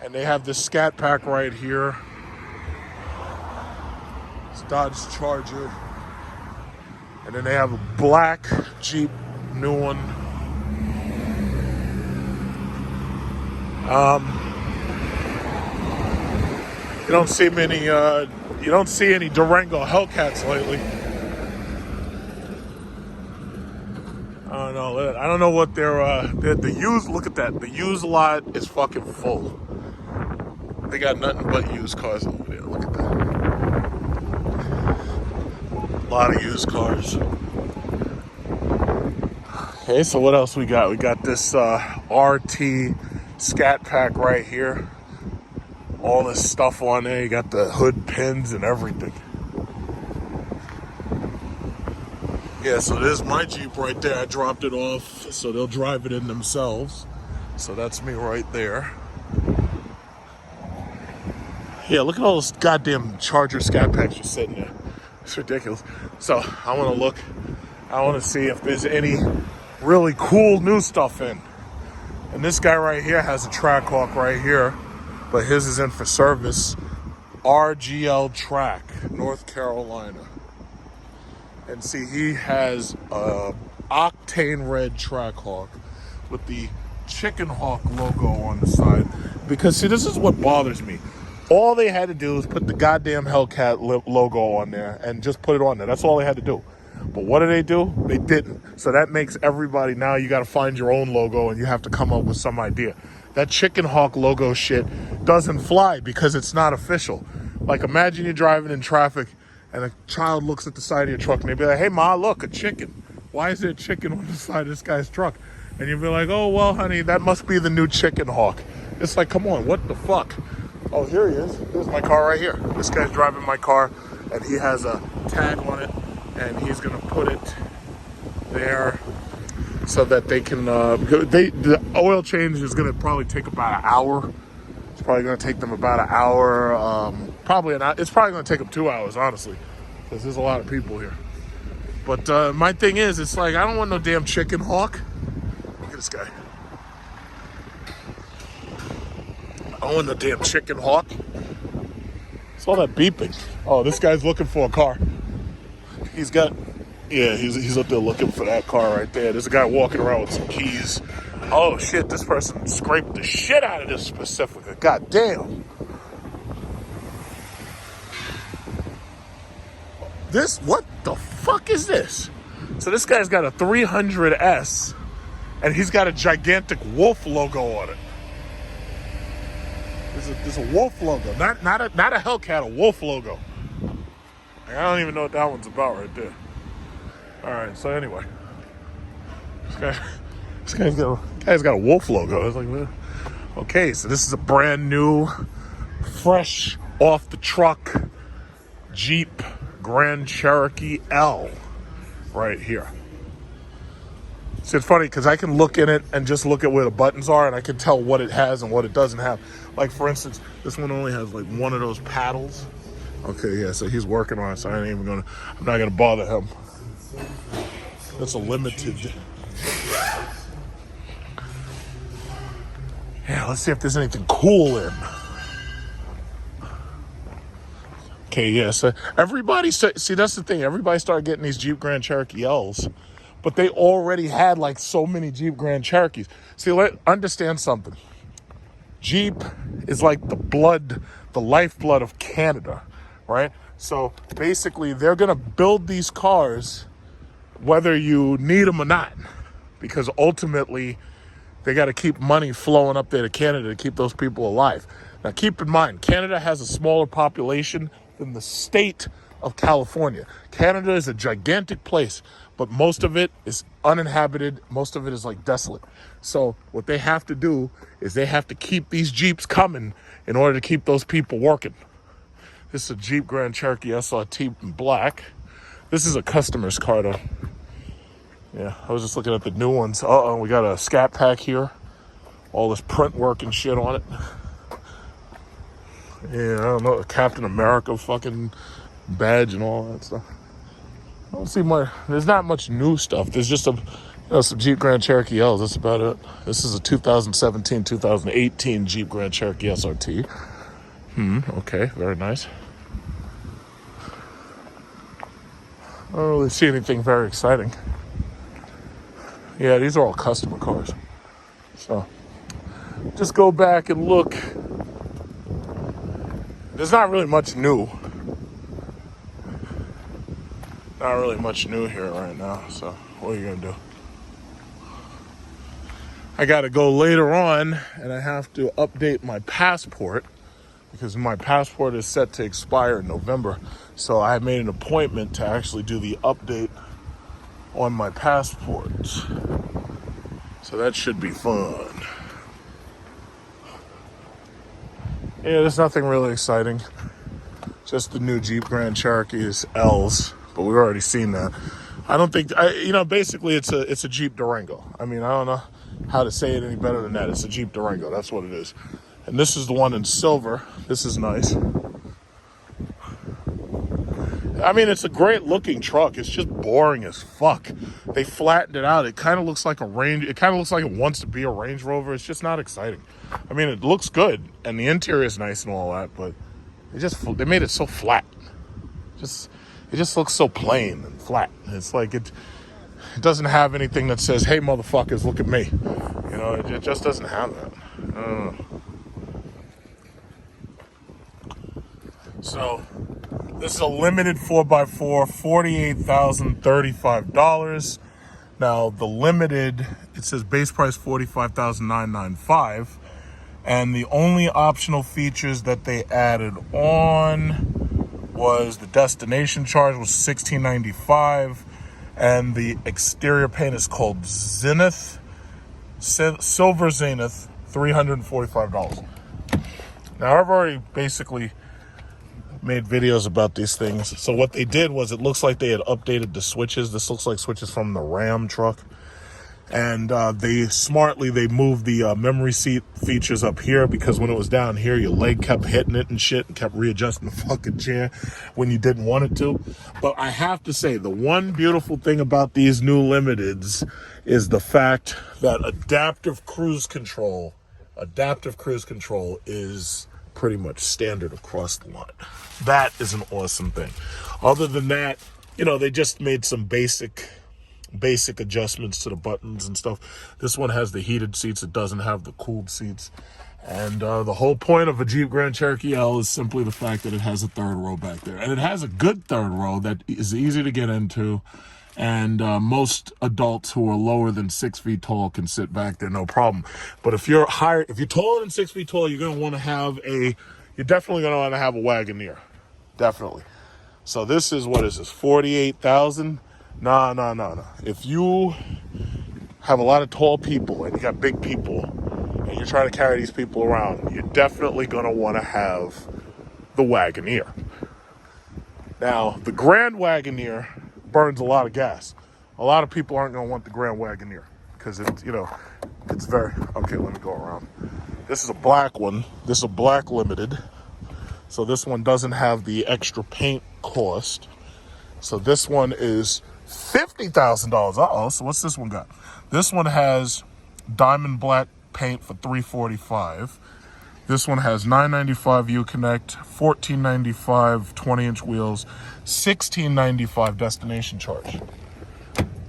And they have this Scat Pack right here. It's Dodge Charger. And then they have a black Jeep, new one. You don't see many. You don't see any Durango Hellcats lately. I don't know what the used. Look at that. The used lot is fucking full. They got nothing but used cars over there. Look at that. A lot of used cars. Okay, so what else we got? We got this RT Scat Pack right here. All this stuff on there. You got the hood pins and everything. Yeah, so there's my Jeep right there. I dropped it off, so they'll drive it in themselves. So that's me right there. Yeah, look at all those goddamn Charger Scat Packs just sitting there. It's ridiculous. So I want to look. I want to see if there's any really cool new stuff in. And this guy right here has a Trackhawk right here, but his is in for service. RGL Track, North Carolina. And see, he has a octane red Trackhawk with the Chicken Hawk logo on the side. Because see, this is what bothers me. All they had to do was put the goddamn Hellcat logo on there and just put it on there. That's all they had to do. But what did they do? They didn't. So that makes everybody, now you got to find your own logo and you have to come up with some idea. That Chicken Hawk logo shit doesn't fly because it's not official. Like, imagine you're driving in traffic and a child looks at the side of your truck and they'd be like, hey, Ma, look, a chicken. Why is there a chicken on the side of this guy's truck? And you'd be like, oh, well, honey, that must be the new Chicken Hawk. It's like, come on, what the fuck? Oh, here he is. Here's my car right here. This guy's driving my car and he has a tag on it and he's going to put it there so that they can, the oil change is going to probably take about an hour. It's probably going to take them about an hour. It's probably going to take them 2 hours, honestly, because there's a lot of people here. But my thing is, it's like, I don't want no damn Chicken Hawk. Look at this guy. I don't want no damn Chicken Hawk. It's all that beeping. Oh, this guy's looking for a car. He's up there looking for that car right there. There's a guy walking around with some keys. Oh shit, this person scraped the shit out of this Pacifica. God damn. What the fuck is this? So this guy's got a 300S and he's got a gigantic wolf logo on it. There's a wolf logo, not a Hellcat, a wolf logo. Like, I don't even know what that one's about right there. All right, so anyway, this guy's got a wolf logo. I was like, man. Okay, so this is a brand new, fresh off the truck Jeep Grand Cherokee L right here. See, it's funny because I can look in it and just look at where the buttons are and I can tell what it has and what it doesn't have. Like, for instance, this one only has like one of those paddles. Okay, yeah, so he's working on it, so I'm not gonna bother him. That's a limited. Yeah, let's see if there's anything cool in. Okay, yeah, so see, that's the thing. Everybody started getting these Jeep Grand Cherokee L's, but they already had like so many Jeep Grand Cherokees. See, understand something. Jeep is like the lifeblood of Canada, right? So basically, they're gonna build these cars whether you need them or not, because ultimately they got to keep money flowing up there to Canada to keep those people alive. Now, keep in mind, Canada has a smaller population than the state of California. Canada is a gigantic place, but most of it is uninhabited. Most of it is like desolate. So what they have to do is they have to keep these Jeeps coming in order to keep those people working. This is a Jeep Grand Cherokee SRT in black. This is a customer's car though. Yeah, I was just looking at the new ones. We got a Scat Pack here. All this print work and shit on it. Yeah, I don't know, a Captain America fucking badge and all that stuff. I don't see much. There's not much new stuff. There's just some Jeep Grand Cherokee L's. That's about it. This is a 2017, 2018 Jeep Grand Cherokee SRT. Okay, very nice. I don't really see anything very exciting. Yeah, these are all customer cars. So, just go back and look. There's not really much new. Not really much new here right now, so what are you gonna do? I gotta go later on and I have to update my passport because my passport is set to expire in November. So I made an appointment to actually do the update on my passport. So that should be fun. Yeah, there's nothing really exciting. Just the new Jeep Grand Cherokee's L's, but we've already seen that. I don't think, basically it's a Jeep Durango. I mean, I don't know how to say it any better than that. It's a Jeep Durango, that's what it is. And this is the one in silver. This is nice. I mean, it's a great looking truck. It's just boring as fuck. They flattened it out. It kind of looks like it kind of looks like it wants to be a Range Rover. It's just not exciting. I mean, it looks good and the interior is nice and all that, but they made it so flat. It just looks so plain and flat. It's like it doesn't have anything that says, "Hey, motherfuckers, look at me." You know, it just doesn't have that. I don't know. So, this is a limited 4x4, $48,035. Now, the limited, it says base price $45,995. And the only optional features that they added on was the destination charge was $1,695. And the exterior paint is called Zenith, Silver Zenith, $345. Now, I've already basically made videos about these things. So what they did was it looks like they had updated the switches. This looks like switches from the Ram truck. And they moved the memory seat features up here because when it was down here, your leg kept hitting it and shit and kept readjusting the fucking chair when you didn't want it to. But I have to say, the one beautiful thing about these new Limiteds is the fact that adaptive cruise control is pretty much standard across the line. That is an awesome thing. Other than that, they just made some basic adjustments to the buttons and stuff. This one has the heated seats. It doesn't have the cooled seats. And the whole point of a Jeep Grand Cherokee L is simply the fact that it has a third row back there. And it has a good third row that is easy to get into. And most adults who are lower than 6 feet tall can sit back there, no problem. But if you're taller than 6 feet tall, you're definitely going to want to have a Wagoneer. Definitely. So this is, what is this, 48,000? No. If you have a lot of tall people and you got big people and you're trying to carry these people around, you're definitely going to want to have the Wagoneer. Now, the Grand Wagoneer burns a lot of gas. A lot of people aren't going to want the Grand Wagoneer because it's very, okay, let me go around. This is a black one. This is a black limited. So this one doesn't have the extra paint cost. So this one is $50,000. Uh-oh, so what's this one got? This one has diamond black paint for $345. This one has $995 Uconnect, $1495 20-inch wheels, $1695 destination charge.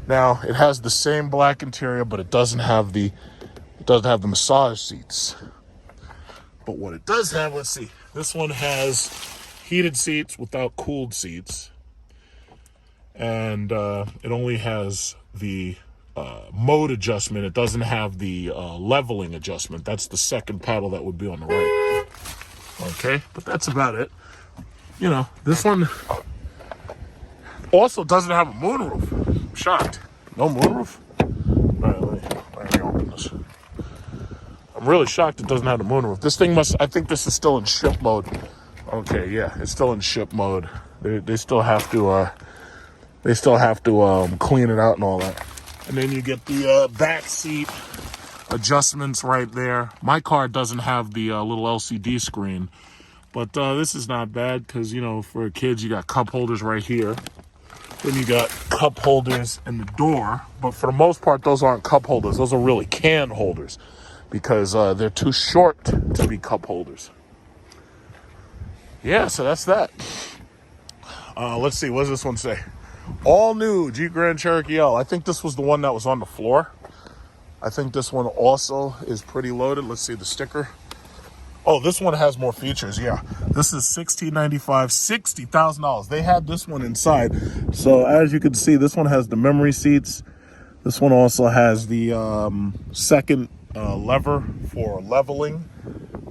Now, it has the same black interior, but it doesn't have the massage seats. But what it does have, let's see. This one has heated seats without cooled seats. And it only has the mode adjustment. It doesn't have the leveling adjustment. That's the second pedal that would be on the right. Okay, but that's about it. This one also doesn't have a moonroof. I'm shocked. No moonroof? All right, let me open this. I'm really shocked it doesn't have the moonroof. This thing I think this is still in ship mode. Okay, yeah, it's still in ship mode. They still have to clean it out and all that. And then you get the back seat adjustments right there. My car doesn't have the little LCD screen, but this is not bad because, for kids, you got cup holders right here. Then you got cup holders in the door, but for the most part, those aren't cup holders. Those are really can holders because they're too short to be cup holders. Yeah, so that's that. Let's see, what does this one say? All new Jeep Grand Cherokee L. I think this was the one that was on the floor. I think this one also is pretty loaded. Let's see the sticker. Oh, this one has more features. Yeah, this is $1,695, $60,000. They had this one inside. So as you can see, this one has the memory seats. This one also has the second lever for leveling.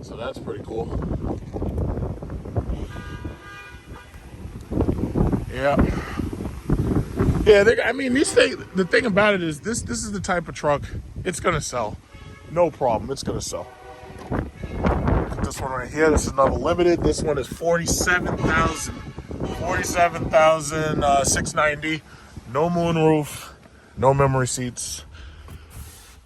So that's pretty cool. Yeah. Yeah, I mean, these things, the thing about it is this is the type of truck, it's going to sell. No problem, it's going to sell. This one right here, this is another limited. This one is $47,690. No moonroof, no memory seats,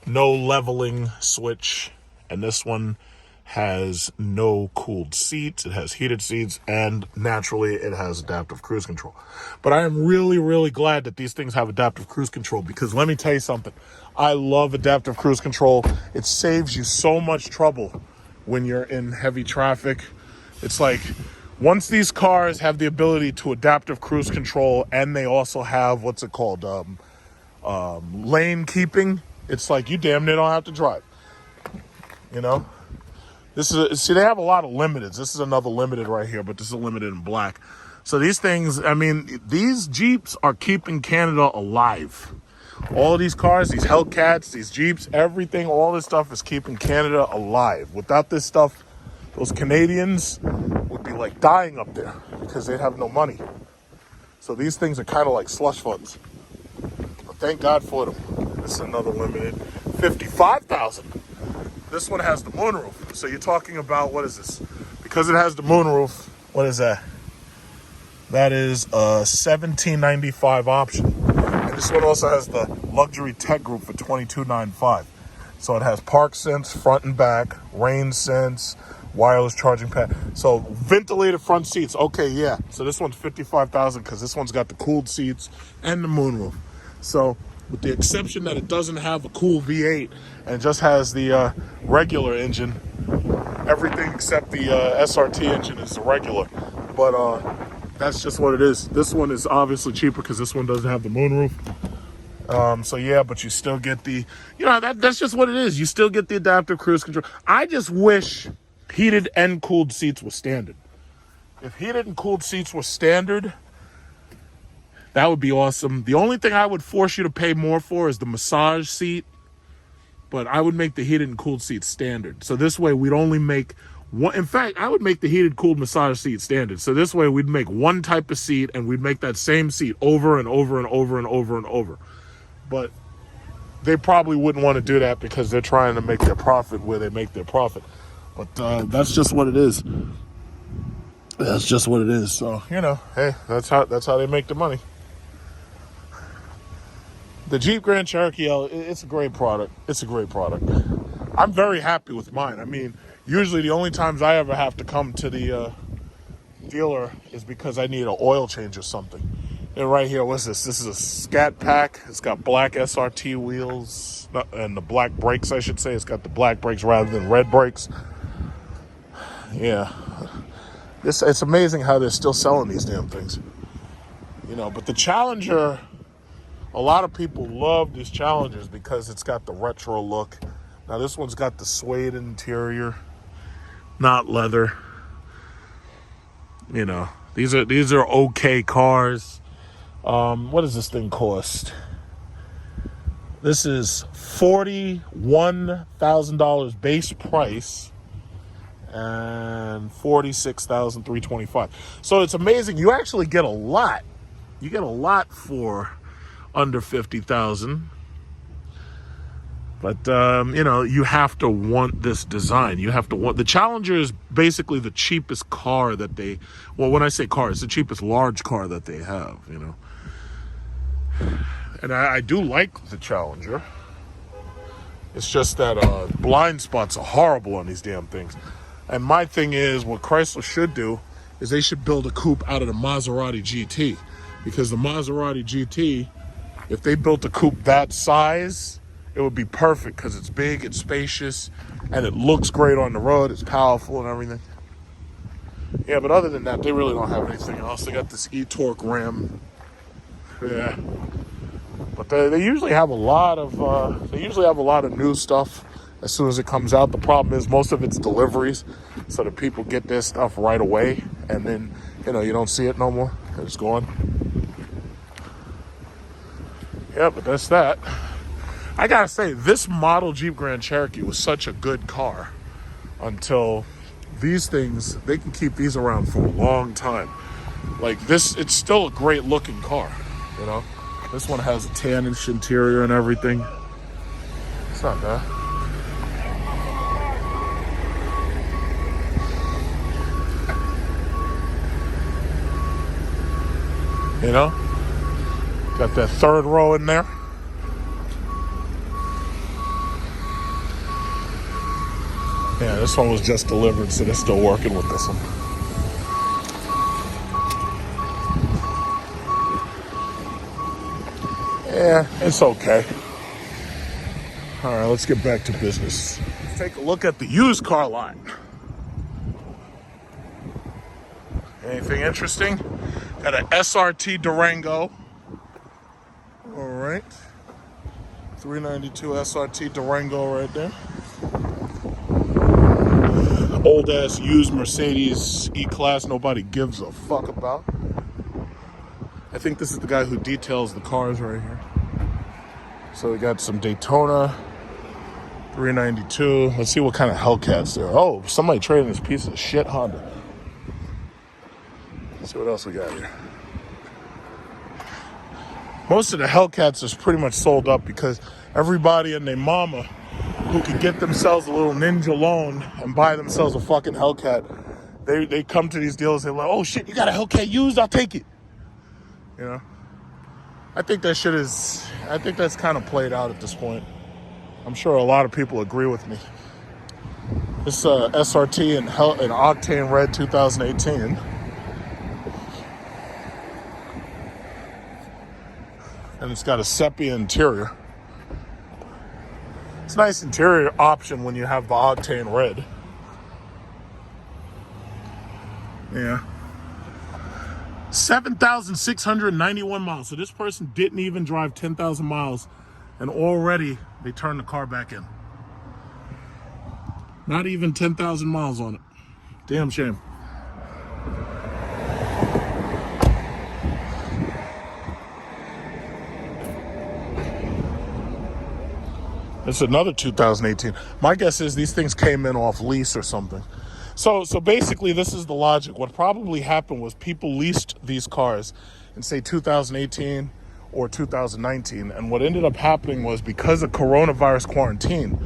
no leveling switch. And this one has no cooled seats. It has heated seats, and naturally it has adaptive cruise control. But I am really, really glad that these things have adaptive cruise control, because let me tell you something. I love adaptive cruise control. It saves you so much trouble when you're in heavy traffic. It's like, once these cars have the ability to adaptive cruise control, and they also have, what's it called, lane keeping, it's like you damn near don't have to drive, you know? This is see, they have a lot of limiteds. This is another limited right here, but this is a limited in black. So these things, I mean, these Jeeps are keeping Canada alive. All of these cars, these Hellcats, these Jeeps, everything, all this stuff is keeping Canada alive. Without this stuff, those Canadians would be like dying up there because they'd have no money. So these things are kind of like slush funds. But thank God for them. This is another limited, $55,000. This one has the moonroof. So you're talking about, what is this? Because it has the moonroof, what is that? That is a $1,795 option. And this one also has the luxury tech group for $2,295. So it has park sense, front and back, rain sense, wireless charging pad. So ventilated front seats. Okay, yeah. So this one's $55,000 because this one's got the cooled seats and the moonroof. So with the exception that it doesn't have a cool V8 and just has the regular engine, everything except the SRT engine is the regular. But that's just what it is. This one is obviously cheaper because this one doesn't have the moonroof. So yeah, but you still get the, you know, that's just what it is. You still get the adaptive cruise control. I just wish heated and cooled seats were standard. If heated and cooled seats were standard, that would be awesome. The only thing I would force you to pay more for is the massage seat, but I would make the heated and cooled seats standard. So this way we'd only make one. In fact, I would make the heated, cooled massage seat standard. So this way we'd make one type of seat, and we'd make that same seat over and over and over and over and over. But they probably wouldn't want to do that because they're trying to make their profit where they make their profit. But that's just what it is. That's just what it is. So, you know, hey, that's how they make the money. The Jeep Grand Cherokee L, it's a great product. It's a great product. I'm very happy with mine. I mean, usually the only times I ever have to come to the dealer is because I need an oil change or something. And right here, what's this? This is a Scat Pack. It's got black SRT wheels and the black brakes, I should say. It's got the black brakes rather than red brakes. Yeah. It's amazing how they're still selling these damn things. You know, but the Challenger, a lot of people love these Challengers because it's got the retro look. Now this one's got the suede interior, not leather. You know, these are okay cars. What does this thing cost? This is $41,000 base price and $46,325. So it's amazing. You actually get a lot. You get a lot for under $50,000. But, you know, you have to want this design. You have to want... The Challenger is basically the cheapest car that they... Well, when I say car, it's the cheapest large car that they have, you know. And I do like the Challenger. It's just that blind spots are horrible on these damn things. And my thing is, what Chrysler should do is they should build a coupe out of the Maserati GT. Because the Maserati GT, if they built a coupe that size, it would be perfect because it's big, it's spacious, and it looks great on the road. It's powerful and everything. Yeah, but other than that, they really don't have anything else. They got this e-torque Ram. Yeah. But they usually have a lot of new stuff as soon as it comes out. The problem is most of it's deliveries, so the people get their stuff right away, and then you don't see it no more. It's gone. Yeah, but that's that. I gotta say, this model Jeep Grand Cherokee was such a good car until these things, they can keep these around for a long time. Like this, it's still a great looking car, This one has a tannish interior and everything. It's not bad. Got that third row in there. Yeah, this one was just delivered, so they're still working with this one. Yeah, it's okay. All right, let's get back to business. Let's take a look at the used car lot. Anything interesting? Got an SRT Durango. All right. 392 SRT Durango right there. Old ass used Mercedes E-Class nobody gives a fuck about. I think this is the guy who details the cars right here. So we got some Daytona 392. Let's see what kind of Hellcats there are. Oh, somebody trading this piece of shit Honda. Let's see what else we got here. Most of the Hellcats is pretty much sold up because everybody and their mama who could get themselves a little ninja loan and buy themselves a fucking Hellcat, they come to these deals, they're like, oh shit, you got a Hellcat used? I'll take it. I think that's kind of played out at this point. I'm sure a lot of people agree with me. This SRT in Octane Red 2018. And it's got a sepia interior. It's a nice interior option when you have the Octane Red. Yeah. 7,691 miles. So this person didn't even drive 10,000 miles, and already they turned the car back in. Not even 10,000 miles on it. Damn shame. It's another 2018. My guess is these things came in off lease or something. So basically, this is the logic. What probably happened was people leased these cars in, say, 2018 or 2019. And what ended up happening was because of coronavirus quarantine,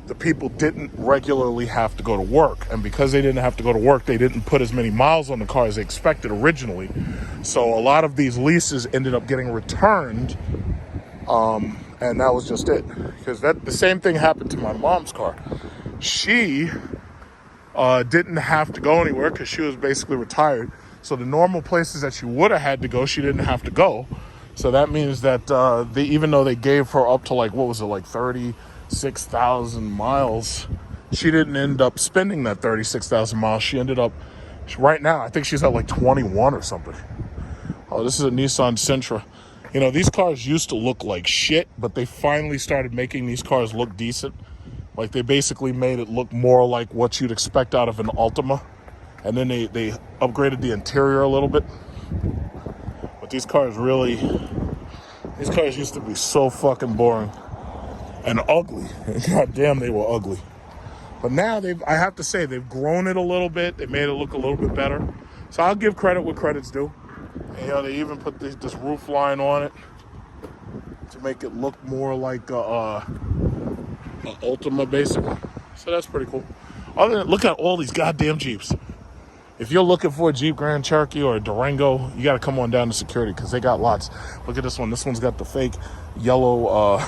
the people didn't regularly have to go to work. And because they didn't have to go to work, they didn't put as many miles on the car as they expected originally. So a lot of these leases ended up getting returned. And that was just it. Because the same thing happened to my mom's car. She didn't have to go anywhere because she was basically retired. So the normal places that she would have had to go, she didn't have to go. So that means that even though they gave her up to 36,000 miles, she didn't end up spending that 36,000 miles. She ended up, right now, I think she's at 21 or something. Oh, this is a Nissan Sentra. These cars used to look like shit, but they finally started making these cars look decent. Like, they basically made it look more like what you'd expect out of an Altima. And then they upgraded the interior a little bit. But these cars used to be so fucking boring and ugly. God damn, they were ugly. But now I have to say, they've grown it a little bit. They made it look a little bit better. So I'll give credit where credit's due. And, they even put this roof line on it to make it look more like a Ultima, basically. So that's pretty cool. Other than, look at all these goddamn Jeeps. If you're looking for a Jeep Grand Cherokee or a Durango, you got to come on down to security because they got lots. Look at this one. This one's got the fake yellow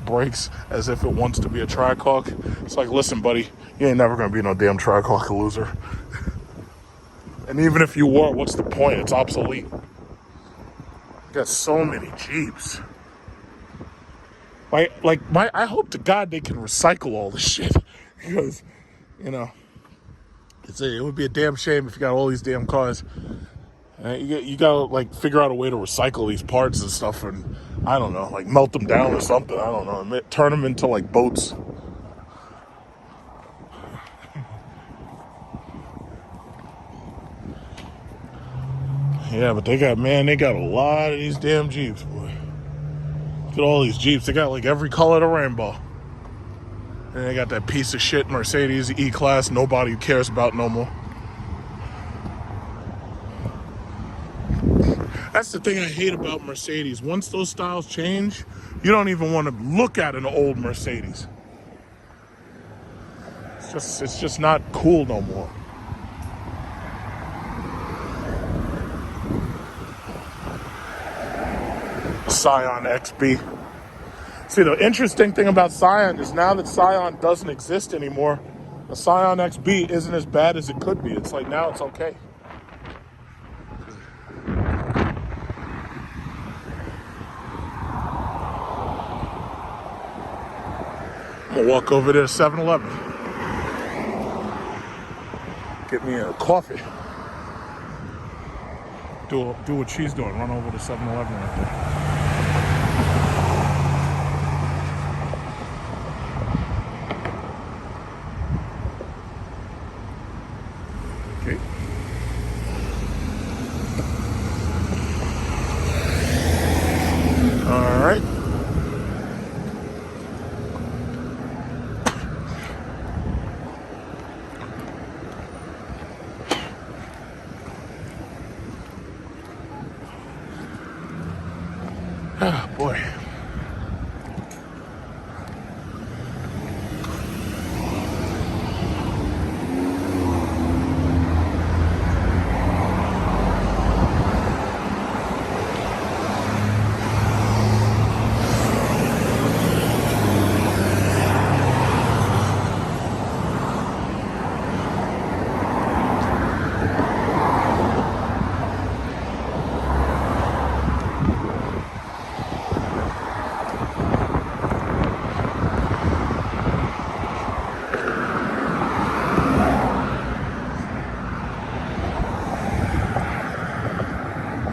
brakes as if it wants to be a Trichalk. It's like, listen, buddy, you ain't never going to be no damn Trichalk loser. And even if you were, what's the point? It's obsolete. Got so many Jeeps. I hope to God they can recycle all this shit. Because, it would be a damn shame if you got all these damn cars You gotta like figure out a way to recycle these parts and stuff, and I don't know, like melt them down or something. I don't know, turn them into like boats. Yeah, but they got a lot of these damn Jeeps, boy. Look at all these Jeeps. They got like every color of the rainbow. And they got that piece of shit Mercedes E-Class nobody cares about no more. That's the thing I hate about Mercedes. Once those styles change, you don't even want to look at an old Mercedes. It's just not cool no more. Scion XB. See, the interesting thing about Scion is now that Scion doesn't exist anymore, the Scion XB isn't as bad as it could be. It's like now it's okay. I'm gonna walk over there to 7-Eleven. Get me a coffee. Do what she's doing. Run over to 7-Eleven right there. Oh, boy.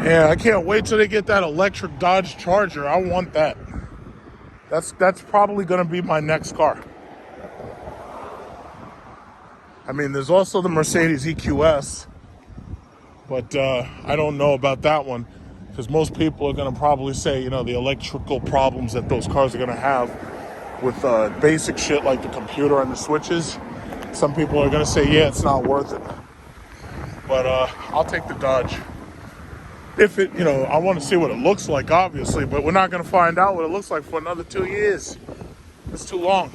Yeah, I can't wait till they get that electric Dodge Charger. I want that. That's probably going to be my next car. I mean, there's also the Mercedes EQS, but I don't know about that one because most people are going to probably say, you know, the electrical problems that those cars are going to have with basic shit like the computer and the switches. Some people are going to say, yeah, it's not worth it. But I'll take the Dodge. If it, you know, I want to see what it looks like, obviously, but we're not going to find out what it looks like for another 2 years. It's too long.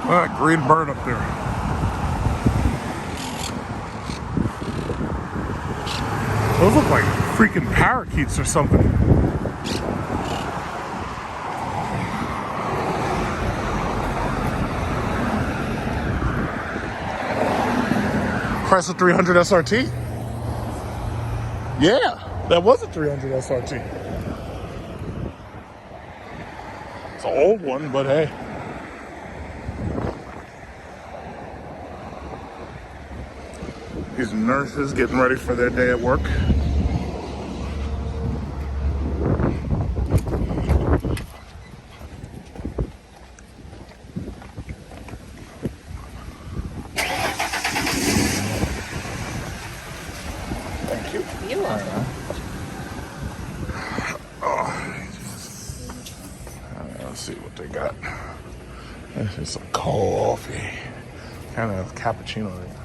That green bird up there. Those look like freaking parakeets or something. Chrysler 300 SRT? Yeah, that was a 300 SRT. It's an old one, but hey. These nurses getting ready for their day at work. Thank you. You're welcome. Let's see what they got. This is some coffee. Kind of cappuccino right now.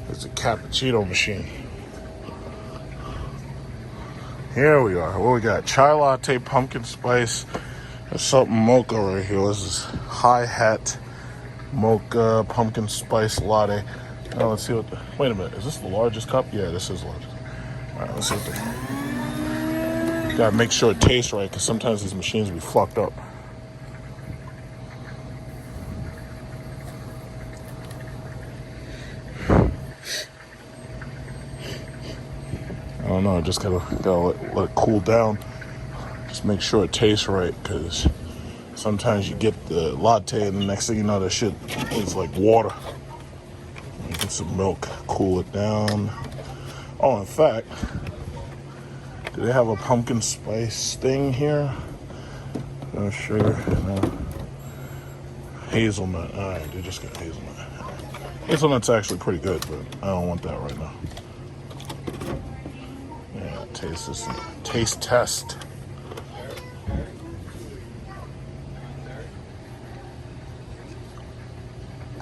It's a cappuccino machine. Here we are. What we got? Chai latte, pumpkin spice. There's something mocha right here. This is hi-hat mocha pumpkin spice latte. Now let's see what wait a minute. Is this the largest cup? Yeah, this is large. All right, let's see what gotta make sure it tastes right, because sometimes these machines be fucked up. I don't know, I just gotta let it cool down. Just make sure it tastes right, because sometimes you get the latte and the next thing you know, that shit is like water. Get some milk, cool it down. Oh, in fact, do they have a pumpkin spice thing here? No sugar, no. Hazelnut, all right, they just got hazelnut. Hazelnut's actually pretty good, but I don't want that right now. Yeah, taste this, taste test.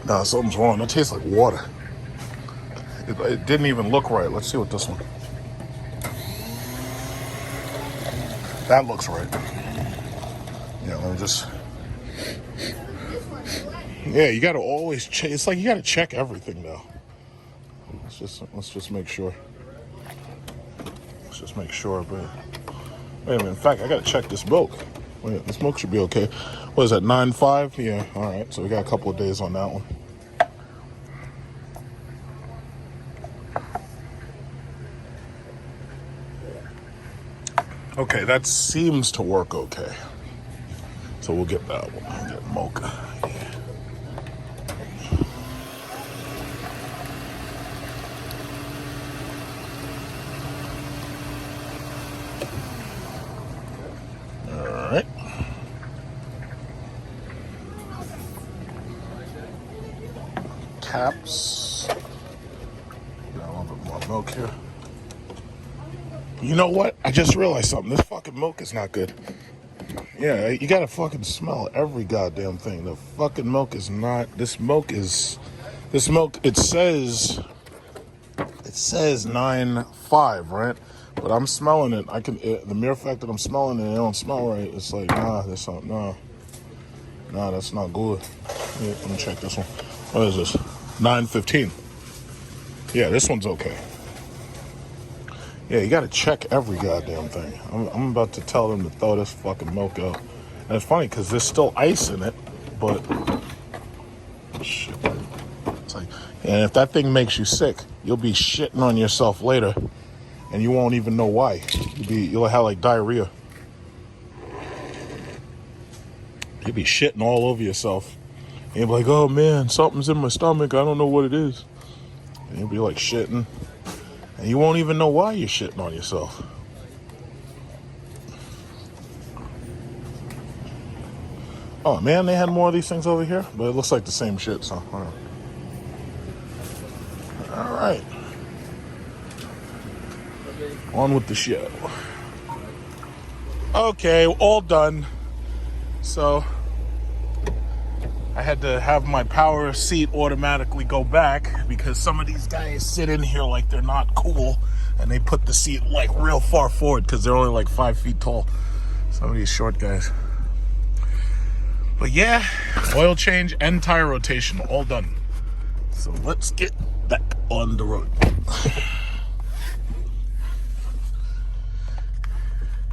No, something's wrong. That tastes like water. It didn't even look right. Let's see what this one. That looks right. Yeah, let me just. Yeah, you gotta always check. It's like you gotta check everything now. Let's just make sure. Let's just make sure. But wait a minute. In fact, I gotta check this milk. Wait, this milk should be okay. What is that? 9.5? Yeah. All right. So we got a couple of days on that one. Okay, that seems to work okay. So we'll get that one. I'll get mocha. Yeah. All right. Caps. Got a little bit more milk here. You know what? I just realized something. This fucking milk is not good. Yeah, you gotta fucking smell every goddamn thing. The fucking milk is not. This milk, it says 9.5, right? But I'm smelling it. The mere fact that I'm smelling it, it don't smell right. It's like, nah, that's not good. Yeah, let me check this one. What is this? 9.15. Yeah, this one's okay. Yeah, you gotta check every goddamn thing. I'm about to tell them to throw this fucking milk out. And it's funny because there's still ice in it, but shit. It's like, and if that thing makes you sick, you'll be shitting on yourself later, and you won't even know why. You'll have like diarrhea. You'll be shitting all over yourself. And you'll be like, oh man, something's in my stomach. I don't know what it is. And you'll be like shitting. And you won't even know why you're shitting on yourself. Oh man, they had more of these things over here, but it looks like the same shit, so. All right. On with the show. Okay, all done. So, I had to have my power seat automatically go back because some of these guys sit in here like they're not cool, and they put the seat like real far forward because they're only like 5 feet tall. Some of these short guys. But yeah, oil change and tire rotation all done. So let's get back on the road.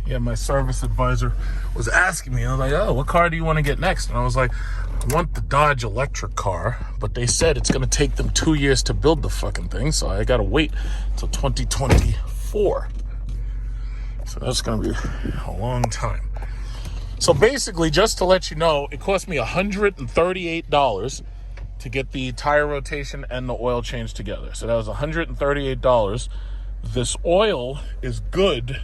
Yeah, my service advisor was asking me, I was like, oh, what car do you want to get next? And I was like, I want the Dodge electric car, but they said it's going to take them 2 years to build the fucking thing, so I got to wait until 2024. So that's going to be a long time. So basically, just to let you know, it cost me $138 to get the tire rotation and the oil change together. So that was $138. This oil is good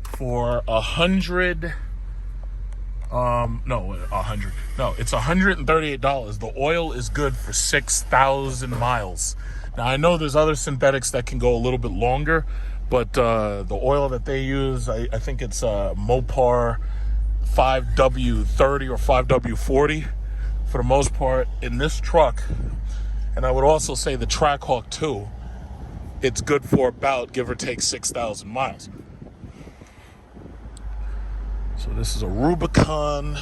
for 100. No, it's $138. The oil is good for 6,000 miles. Now, I know there's other synthetics that can go a little bit longer, but the oil that they use, I think it's Mopar 5W30 or 5W40 for the most part in this truck. And I would also say the Trackhawk 2, it's good for about, give or take, 6,000 miles. So this is a Rubicon.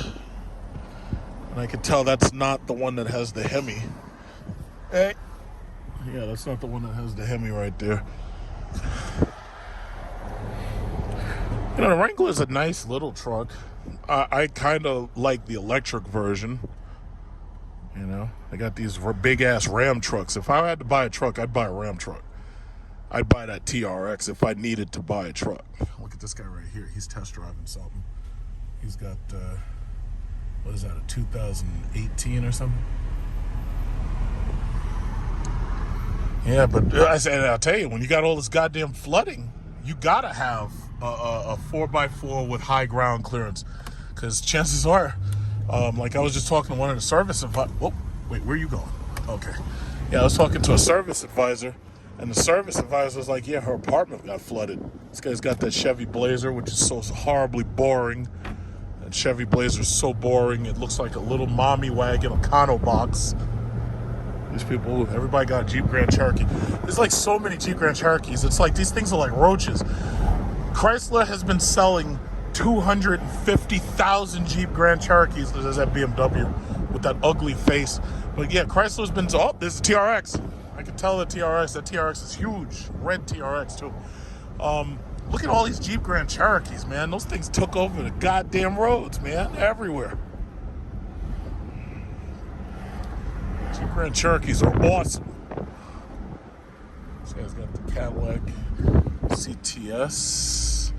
And I can tell that's not the one that has the Hemi. Hey. Yeah, that's not the one that has the Hemi right there. You know, the Wrangler is a nice little truck. I kind of like the electric version. You know, they got these big ass Ram trucks. If I had to buy a truck, I'd buy a Ram truck. I'd buy that TRX if I needed to buy a truck. Look at this guy right here. He's test driving something. He's got, what is that, a 2018 or something? Yeah, but I'll tell you, when you got all this goddamn flooding, you gotta have a 4x4 with high ground clearance. Because chances are, like I was just talking to one of the service advisors. Whoa, wait, where are you going? Okay. Yeah, I was talking to a service advisor, and the service advisor was like, yeah, her apartment got flooded. This guy's got that Chevy Blazer, which is so horribly boring. That Chevy Blazer is so boring, it looks like a little mommy wagon, a Econo box. These people, everybody got a Jeep Grand Cherokee. There's like so many Jeep Grand Cherokees. It's like these things are like roaches. Chrysler has been selling 250,000 Jeep Grand Cherokees. There's that BMW with that ugly face. But yeah, Chrysler's been, oh, there's a TRX. I can tell the TRX, that TRX is huge. Red TRX too. Look at all these Jeep Grand Cherokees, man. Those things took over the goddamn roads, man, everywhere. Jeep Grand Cherokees are awesome. This guy's got the Cadillac CTS.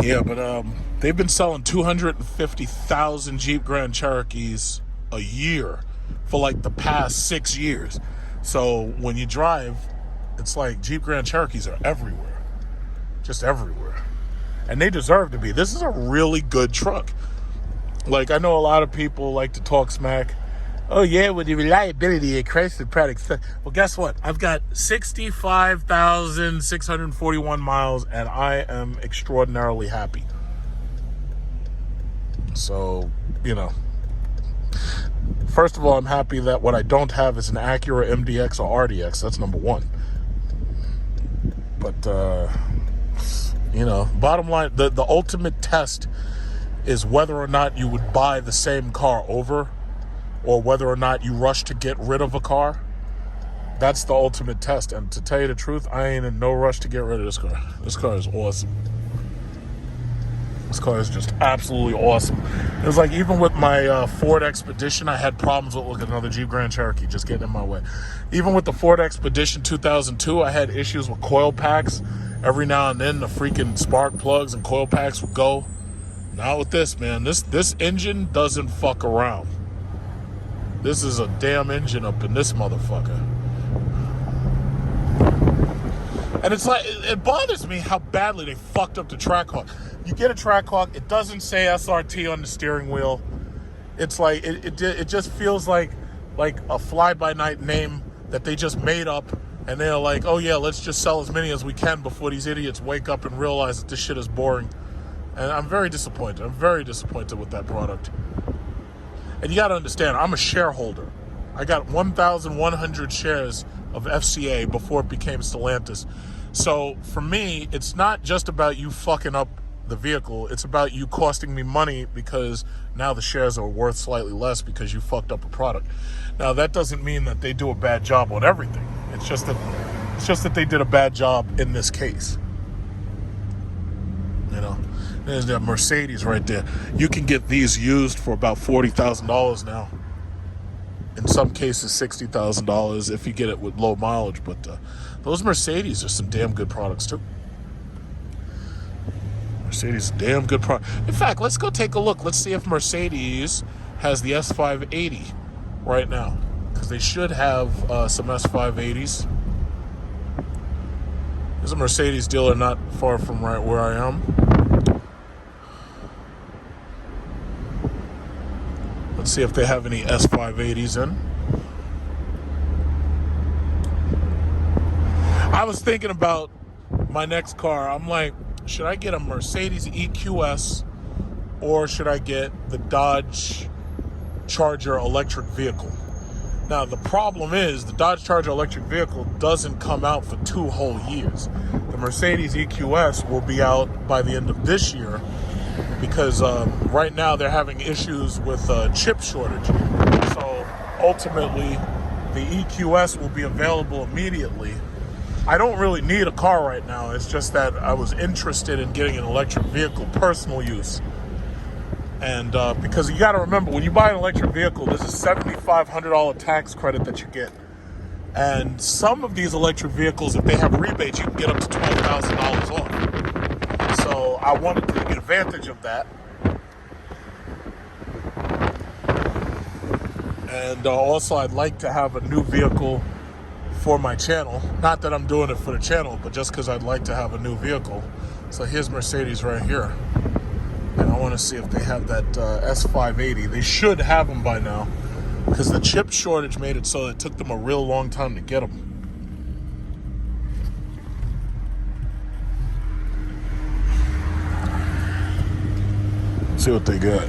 Yeah, but they've been selling 250,000 Jeep Grand Cherokees a year for like the past 6 years. So when you drive, it's like Jeep Grand Cherokees are everywhere. Just everywhere. And they deserve to be. This is a really good truck. Like, I know a lot of people like to talk smack. Oh yeah, with the reliability of Chrysler products. Well, guess what? I've got 65,641 miles, and I am extraordinarily happy. So, you know, first of all, I'm happy that what I don't have is an Acura MDX or RDX. That's number one. But, you know, bottom line, the ultimate test is whether or not you would buy the same car over, or whether or not you rush to get rid of a car. That's the ultimate test. And to tell you the truth, I ain't in no rush to get rid of this car. This car is awesome. This car is just absolutely awesome. It was like, even with my Ford Expedition, I had problems with, look at another Jeep Grand Cherokee just getting in my way. Even with the Ford Expedition 2002, I had issues with coil packs. Every now and then the freaking spark plugs and coil packs would go. Not with this, man. This engine doesn't fuck around. This is a damn engine up in this motherfucker. And it's like, it bothers me how badly they fucked up the Trackhawk. You get a Trackhawk, it doesn't say SRT on the steering wheel. It's like, it just feels like a fly-by-night name that they just made up. And they're like, oh yeah, let's just sell as many as we can before these idiots wake up and realize that this shit is boring. And I'm very disappointed. I'm very disappointed with that product. And you got to understand, I'm a shareholder. I got 1,100 shares of FCA before it became Stellantis. So for me, it's not just about you fucking up the vehicle. It's about you costing me money because now the shares are worth slightly less because you fucked up a product. Now, that doesn't mean that they do a bad job on everything. It's just that they did a bad job in this case. You know? There's that Mercedes right there. You can get these used for about $40,000 now. In some cases, $60,000 if you get it with low mileage. But those Mercedes are some damn good products too. Mercedes is a damn good product. In fact, let's go take a look. Let's see if Mercedes has the S580 right now. Because they should have some S580s. There's a Mercedes dealer not far from right where I am. Let's see if they have any S580s in. I was thinking about my next car. I'm like, should I get a Mercedes EQS or should I get the Dodge Charger electric vehicle? Now, the problem is the Dodge Charger electric vehicle doesn't come out for 2 whole years. The Mercedes EQS will be out by the end of this year, because right now they're having issues with chip shortage. So ultimately, the EQS will be available immediately. I don't really need a car right now. It's just that I was interested in getting an electric vehicle, personal use. And because you got to remember, when you buy an electric vehicle, there's a $7,500 tax credit that you get. And some of these electric vehicles, if they have rebates, you can get up to $12,000 off. So I wanted to take advantage of that. And also, I'd like to have a new vehicle for my channel. Not that I'm doing it for the channel, but just because I'd like to have a new vehicle. So here's Mercedes right here. And I want to see if they have that S550. They should have them by now, because the chip shortage made it so it took them a real long time to get them. Let's see what they got.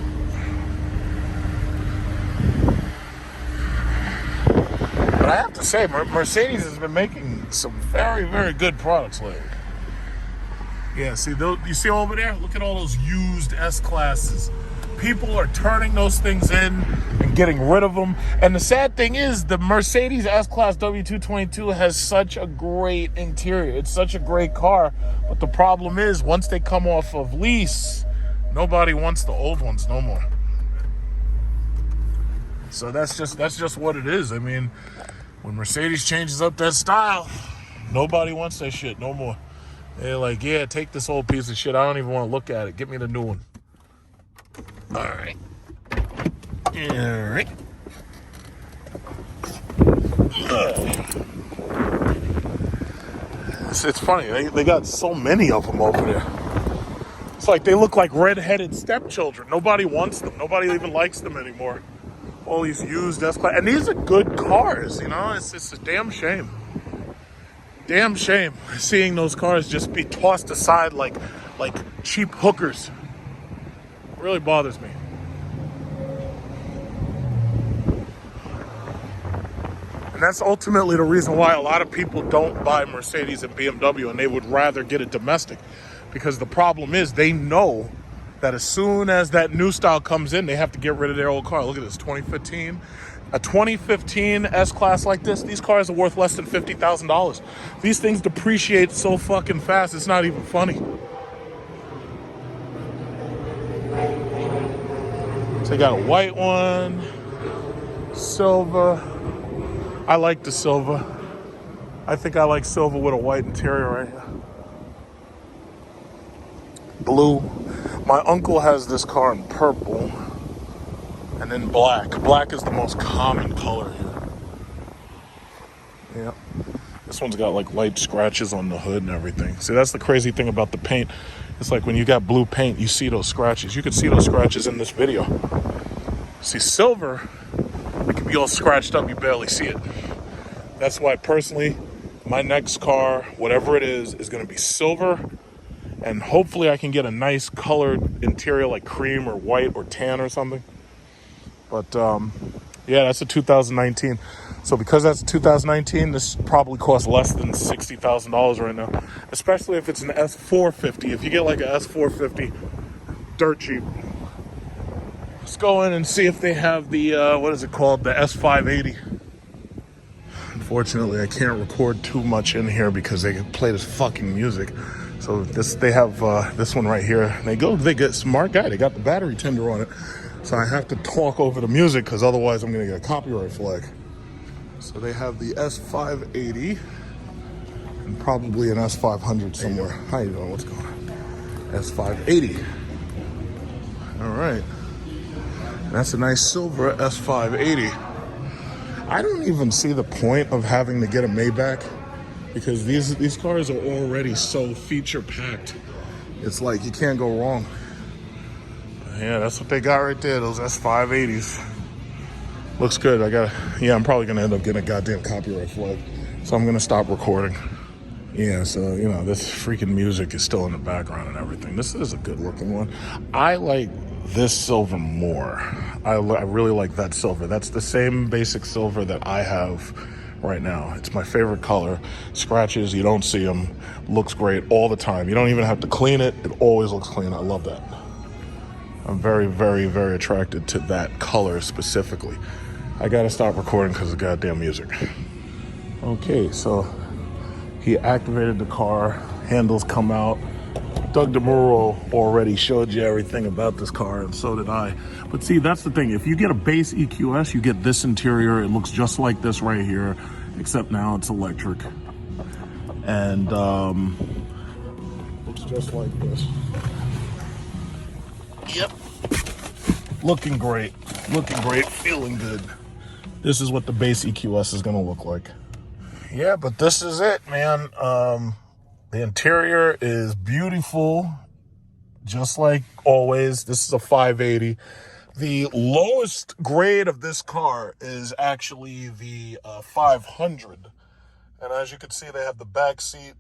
But I have to say, Mercedes has been making some very, very good products lately. Yeah, see, you see over there? Look at all those used S-Classes. People are turning those things in and getting rid of them. And the sad thing is, the Mercedes S-Class W222 has such a great interior. It's such a great car. But the problem is, once they come off of lease, nobody wants the old ones no more. So that's just what it is. I mean, when Mercedes changes up that style, nobody wants that shit no more. They're like, yeah, take this old piece of shit. I don't even want to look at it. Get me the new one. All right. All right. It's funny. They got so many of them over there. It's like they look like red-headed stepchildren. Nobody wants them. Nobody even likes them anymore. All these used S-Class. And these are good cars, you know? It's a damn shame. Damn shame seeing those cars just be tossed aside like cheap hookers. It really bothers me. And that's ultimately the reason why a lot of people don't buy Mercedes and BMW, and they would rather get a domestic. Because the problem is, they know that as soon as that new style comes in, they have to get rid of their old car. Look at this, 2015. A 2015 S-Class like this, these cars are worth less than $50,000. These things depreciate so fucking fast, it's not even funny. So they got a white one, silver. I like the silver. I think I like silver with a white interior right here. Blue. My uncle has this car in purple. And then black. Black is the most common color here. Yeah. This one's got like light scratches on the hood and everything. See, that's the crazy thing about the paint. It's like when you got blue paint, you see those scratches. You can see those scratches in this video. See, silver, it can be all scratched up, you barely see it. That's why personally, my next car, whatever it is going to be silver. And hopefully I can get a nice colored interior like cream or white or tan or something. But, yeah, that's a 2019. So because that's 2019, this probably costs less than $60,000 right now. Especially if it's an S450. If you get like a S450, dirt cheap. Let's go in and see if they have the, what is it called? The S580. Unfortunately, I can't record too much in here because they play this fucking music. So they have this one right here. They get smart guy. They got the battery tender on it. So I have to talk over the music because otherwise I'm going to get a copyright flag. So they have the S580 and probably an S500 somewhere. How you doing? What's going on? S580. All right. That's a nice silver S580. I don't even see the point of having to get a Maybach because these cars are already so feature packed. It's like you can't go wrong. Yeah, that's what they got right there, those S580s. Looks good. I'm probably gonna end up getting a goddamn copyright flag. So I'm gonna stop recording. Yeah, so, you know, this freaking music is still in the background and everything. This is a good looking one. I like this silver more. I really like that silver. That's the same basic silver that I have right now. It's my favorite color. Scratches, you don't see them. Looks great all the time. You don't even have to clean it. It always looks clean. I love that. I'm very, very, very attracted to that color specifically. I gotta stop recording because of goddamn music. Okay, so he activated the car, handles come out. Doug DeMuro already showed you everything about this car, and so did I. But see, that's the thing. If you get a base EQS, you get this interior. It looks just like this right here, except now it's electric. And looks just like this. Yep. Looking great, feeling good. This is what the base EQS is gonna look like. Yeah, but this is it, man. The interior is beautiful, just like always. This is a 580. The lowest grade of this car is actually the 500. And as you can see, they have the back seat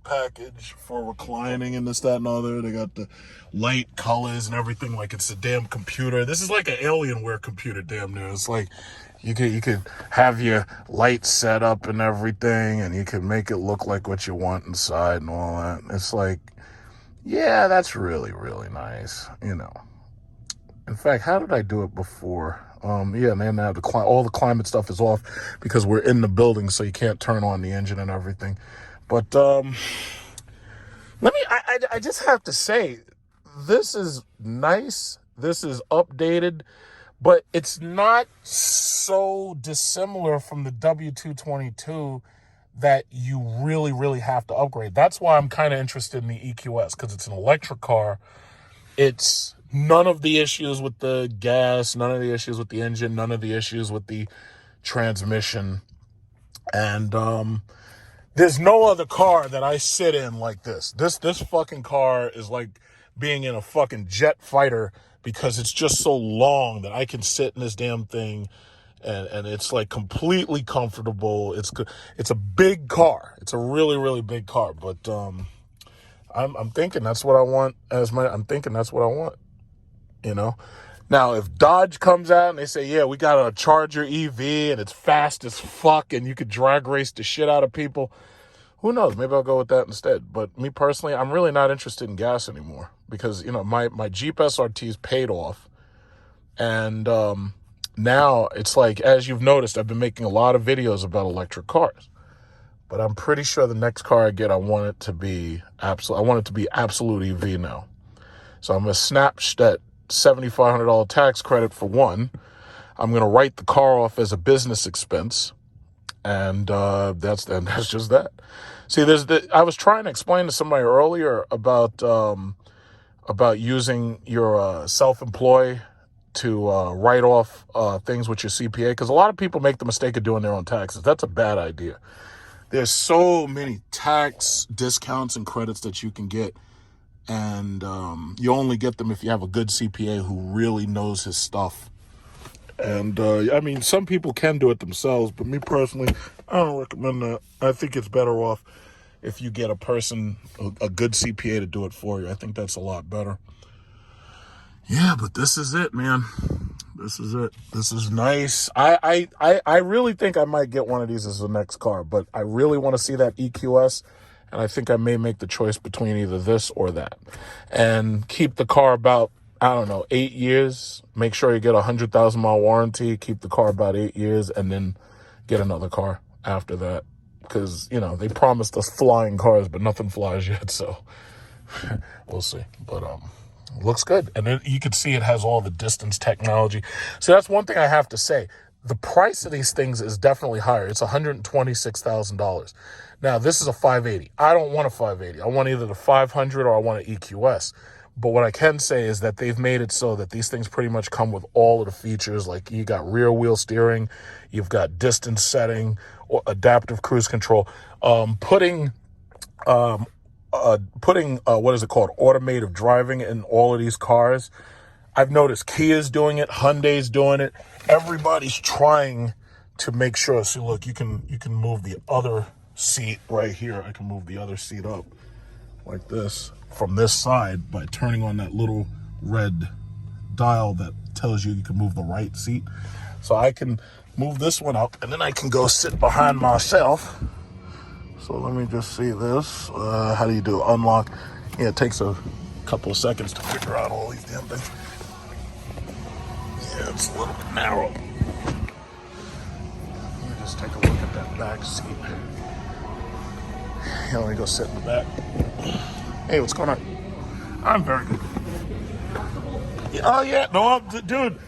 package for reclining and this, that, and other. They got the light colors and everything like it's a damn computer. This is like an Alienware computer, damn near. It's like you could have your lights set up and everything, and you can make it look like what you want inside and all that. It's like, yeah, that's really, really nice, you know. In fact, how did I do it before? Yeah, and then all the climate stuff is off because we're in the building, so you can't turn on the engine and everything. But I just have to say, this is nice. This is updated, but it's not so dissimilar from the W222 that you really, really have to upgrade. That's why I'm kind of interested in the EQS, because it's an electric car. It's none of the issues with the gas, none of the issues with the engine, none of the issues with the transmission. And there's no other car that I sit in like this. This fucking car is like being in a fucking jet fighter, because it's just so long that I can sit in this damn thing, and it's like completely comfortable. It's a big car. It's a really, really big car. But I'm thinking that's what I want I'm thinking that's what I want. You know, now if Dodge comes out and they say, yeah, we got a Charger EV and it's fast as fuck and you could drag race the shit out of people, who knows? Maybe I'll go with that instead. But me personally, I'm really not interested in gas anymore, because, you know, my Jeep SRT's paid off. And now it's like, as you've noticed, I've been making a lot of videos about electric cars. But I'm pretty sure the next car I get, I want it to be absolute EV now. So I'm going to snatch that $7,500 tax credit for one. I'm going to write the car off as a business expense, and that's just that. See, I was trying to explain to somebody earlier about using your self-employed to write off things with your CPA, because a lot of people make the mistake of doing their own taxes. That's a bad idea. There's so many tax discounts and credits that you can get. And you only get them if you have a good CPA who really knows his stuff. And I mean, some people can do it themselves, but me personally, I don't recommend that. I think it's better off if you get a good CPA to do it for you. I think that's a lot better. Yeah, but this is it, man. This is it. This is nice. I really think I might get one of these as the next car, but I really want to see that EQS. And I think I may make the choice between either this or that, and keep the car about, I don't know, 8 years. Make sure you get a 100,000-mile warranty. Keep the car about 8 years, and then get another car after that. Because, you know, they promised us flying cars, but nothing flies yet. So we'll see. But looks good. And then you can see it has all the distance technology. So that's one thing I have to say. The price of these things is definitely higher. It's $126,000. Now, this is a 580. I don't want a 580. I want either the 500 or I want an EQS. But what I can say is that they've made it so that these things pretty much come with all of the features. Like, you got rear wheel steering, you've got distance setting, or adaptive cruise control, putting what is it called, automated driving in all of these cars. I've noticed Kia's doing it, Hyundai's doing it. Everybody's trying to make sure. See, look, you can move the other seat right here. I can move the other seat up like this from this side by turning on that little red dial that tells you can move the right seat. So I can move this one up, and then I can go sit behind myself. So let me just see this. How do you do unlock? Yeah, it takes a couple of seconds to figure out all these damn things. it's a little bit narrow. Let me just take a look at that back seat. Yeah, let me go sit in the back. Hey, what's going on? I'm very good. Oh yeah, no, dude.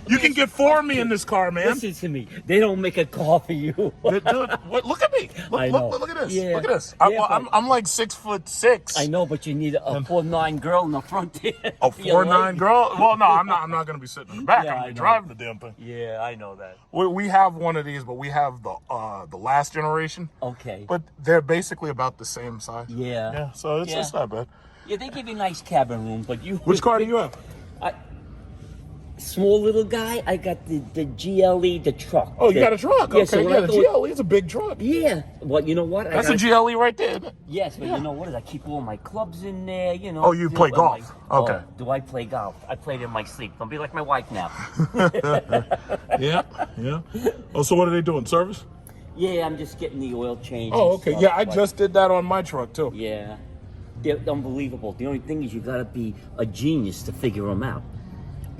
You can get 4 of me in this car, man. Listen to me. They don't make a car for you. Dude, look at me. Look at this. Yeah. Look at this. Yeah, I'm like 6'6". I know, but you need a 4'9" girl in the front there. A 4'9" girl? Well, no, I'm not going to be sitting in the back. Yeah, I'm I going to know. be driving the damn thing. Yeah, I know that. We have one of these, but we have the last generation. Okay. But they're basically about the same size. Yeah. Yeah, so it's not bad. Yeah, they give you nice cabin room, but you. Which car do you have? Small little guy. I got the GLE, the truck. Oh, you got a truck? Yeah, Okay, so yeah, the GLE is a big truck. Yeah. Well, you know what? That's a GLE right there, isn't it? Yes, but you know what? I keep all my clubs in there, you know. Oh, you play golf? Okay. Oh, do I play golf? I played in my sleep. Don't be like my wife now. Yeah. Oh, so what are they doing? Service? Yeah, I'm just getting the oil change. Oh, and okay. stuff, Yeah, I but- just did that on my truck, too. Yeah. They're unbelievable. The only thing is you gotta be a genius to figure them out.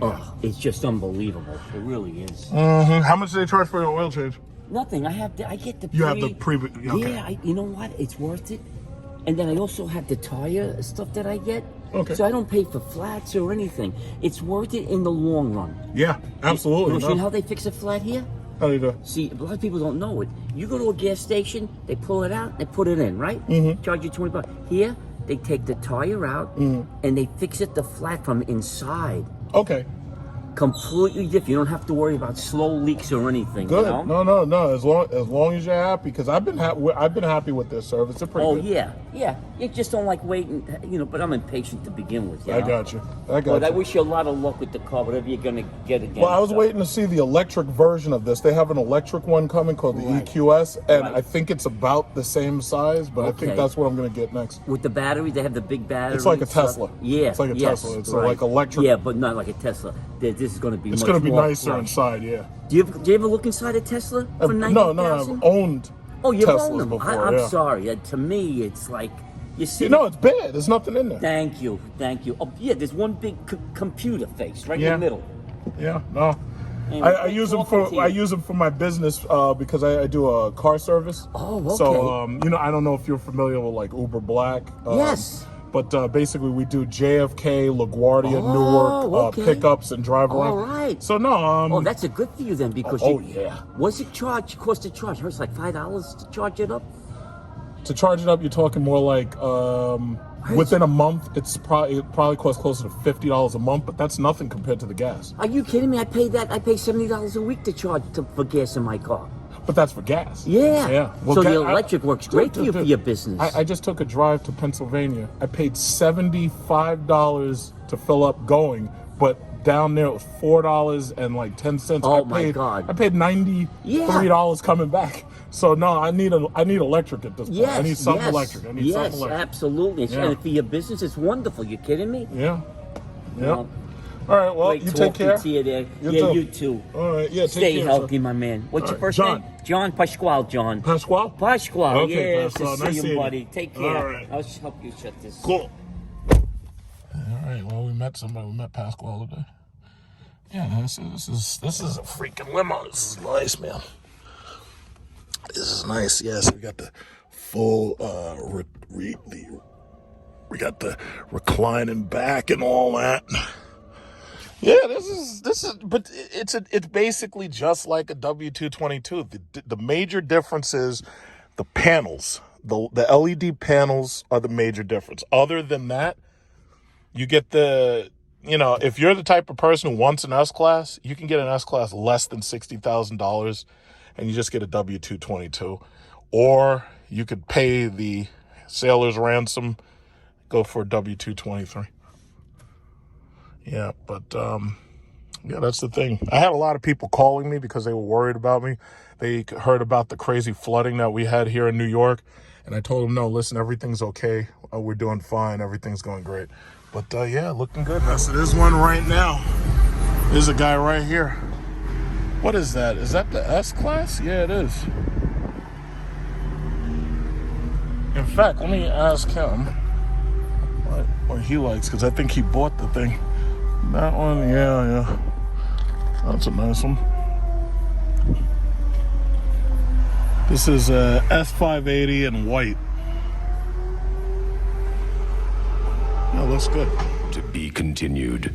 Oh, it's just unbelievable. It really is. Mm-hmm. How much do they charge for your oil change? Nothing. I get the. You have the pre. Okay. Yeah. You know what? It's worth it. And then I also have the tire stuff that I get. Okay. So I don't pay for flats or anything. It's worth it in the long run. Yeah, absolutely. You know how they fix a flat here? How do you do? See, a lot of people don't know it. You go to a gas station, they pull it out, they put it in, right? Mm-hmm. Charge you $20. Here, they take the tire out and they fix it the flat from inside. Okay. Completely different. You don't have to worry about slow leaks or anything. Good. You know? No. As long as you're happy, because I've been happy with their service. They're pretty good. Yeah. You just don't like waiting, you know. But I'm impatient to begin with. You I know? got you. But I wish you a lot of luck with the car, whatever you're gonna get again. Well, I was waiting to see the electric version of this. They have an electric one coming called the EQS, and I think it's about the same size, but I think that's what I'm going to get next. With the battery, they have the big battery. It's like a Tesla. Yeah, it's like a Tesla. It's like electric. Yeah, but not like a Tesla. This is going to be. It's going to be more nicer plush. inside. Yeah. Do you ever look inside a Tesla for $90,000? No, I've owned. Oh, you've Teslas owned them. before. I'm yeah. sorry. To me, it's like you see. No, it's bad. There's nothing in there. Thank you. Oh, yeah. There's one big computer face right in Yeah. the middle. Yeah. No. And I use them for my business because I do a car service. Oh, okay. So I don't know if you're familiar with like Uber Black. Yes. But basically, we do JFK, LaGuardia, Newark pickups and drive around. All right. So no. Oh, that's a good for you then because. Yeah. What's it cost to charge? It's like $5 to charge it up. To charge it up, you're talking more like within a month. It probably costs closer to $50 a month, but that's nothing compared to the gas. Are you kidding me? I pay $70 a week to charge for gas in my car. But that's for gas. Yeah. Well, so the electric works great for you for your business. I just took a drive to Pennsylvania. I paid $75 to fill up going, but down there it was $4.10. Oh my God! I paid $93 coming back. So no, I need electric at this point. I need something electric. I need something electric. Absolutely. Yeah. And for your business, it's wonderful. You kidding me? Yeah. Well, all right. Well, you take care. You too. All right. Yeah. Stay take care, healthy, sir. my man. What's your first John. name? John Pasquale. John. Pasquale. Pasquale. Okay, Yes, Pasquale. to Nice see seeing you, you. buddy. Take care. All right. I'll help you shut this. Cool. All right. Well, we met somebody. We met Pasquale today. Yeah. This is a freaking limo. This is nice, man. This is nice. Yes, we got the full we got the reclining back and all that. Yeah, this is but it's basically just like a W222. The major difference is the panels. The LED panels are the major difference. Other than that, you get if you're the type of person who wants an S-Class, you can get an S-Class less than $60,000 and you just get a W222. Or you could pay the sailor's ransom, go for a W223. Yeah, but that's the thing. I had a lot of people calling me because they were worried about me. They heard about the crazy flooding that we had here in New York. And I told them, no, listen, everything's okay. We're doing fine. Everything's going great. But looking good. So there's one right now. There's a guy right here. What is that? Is that the S-Class? Yeah, it is. In fact, let me ask him what he likes, because I think he bought the thing. That one, yeah. That's a nice one. This is a S550 in white. That looks good. To be continued.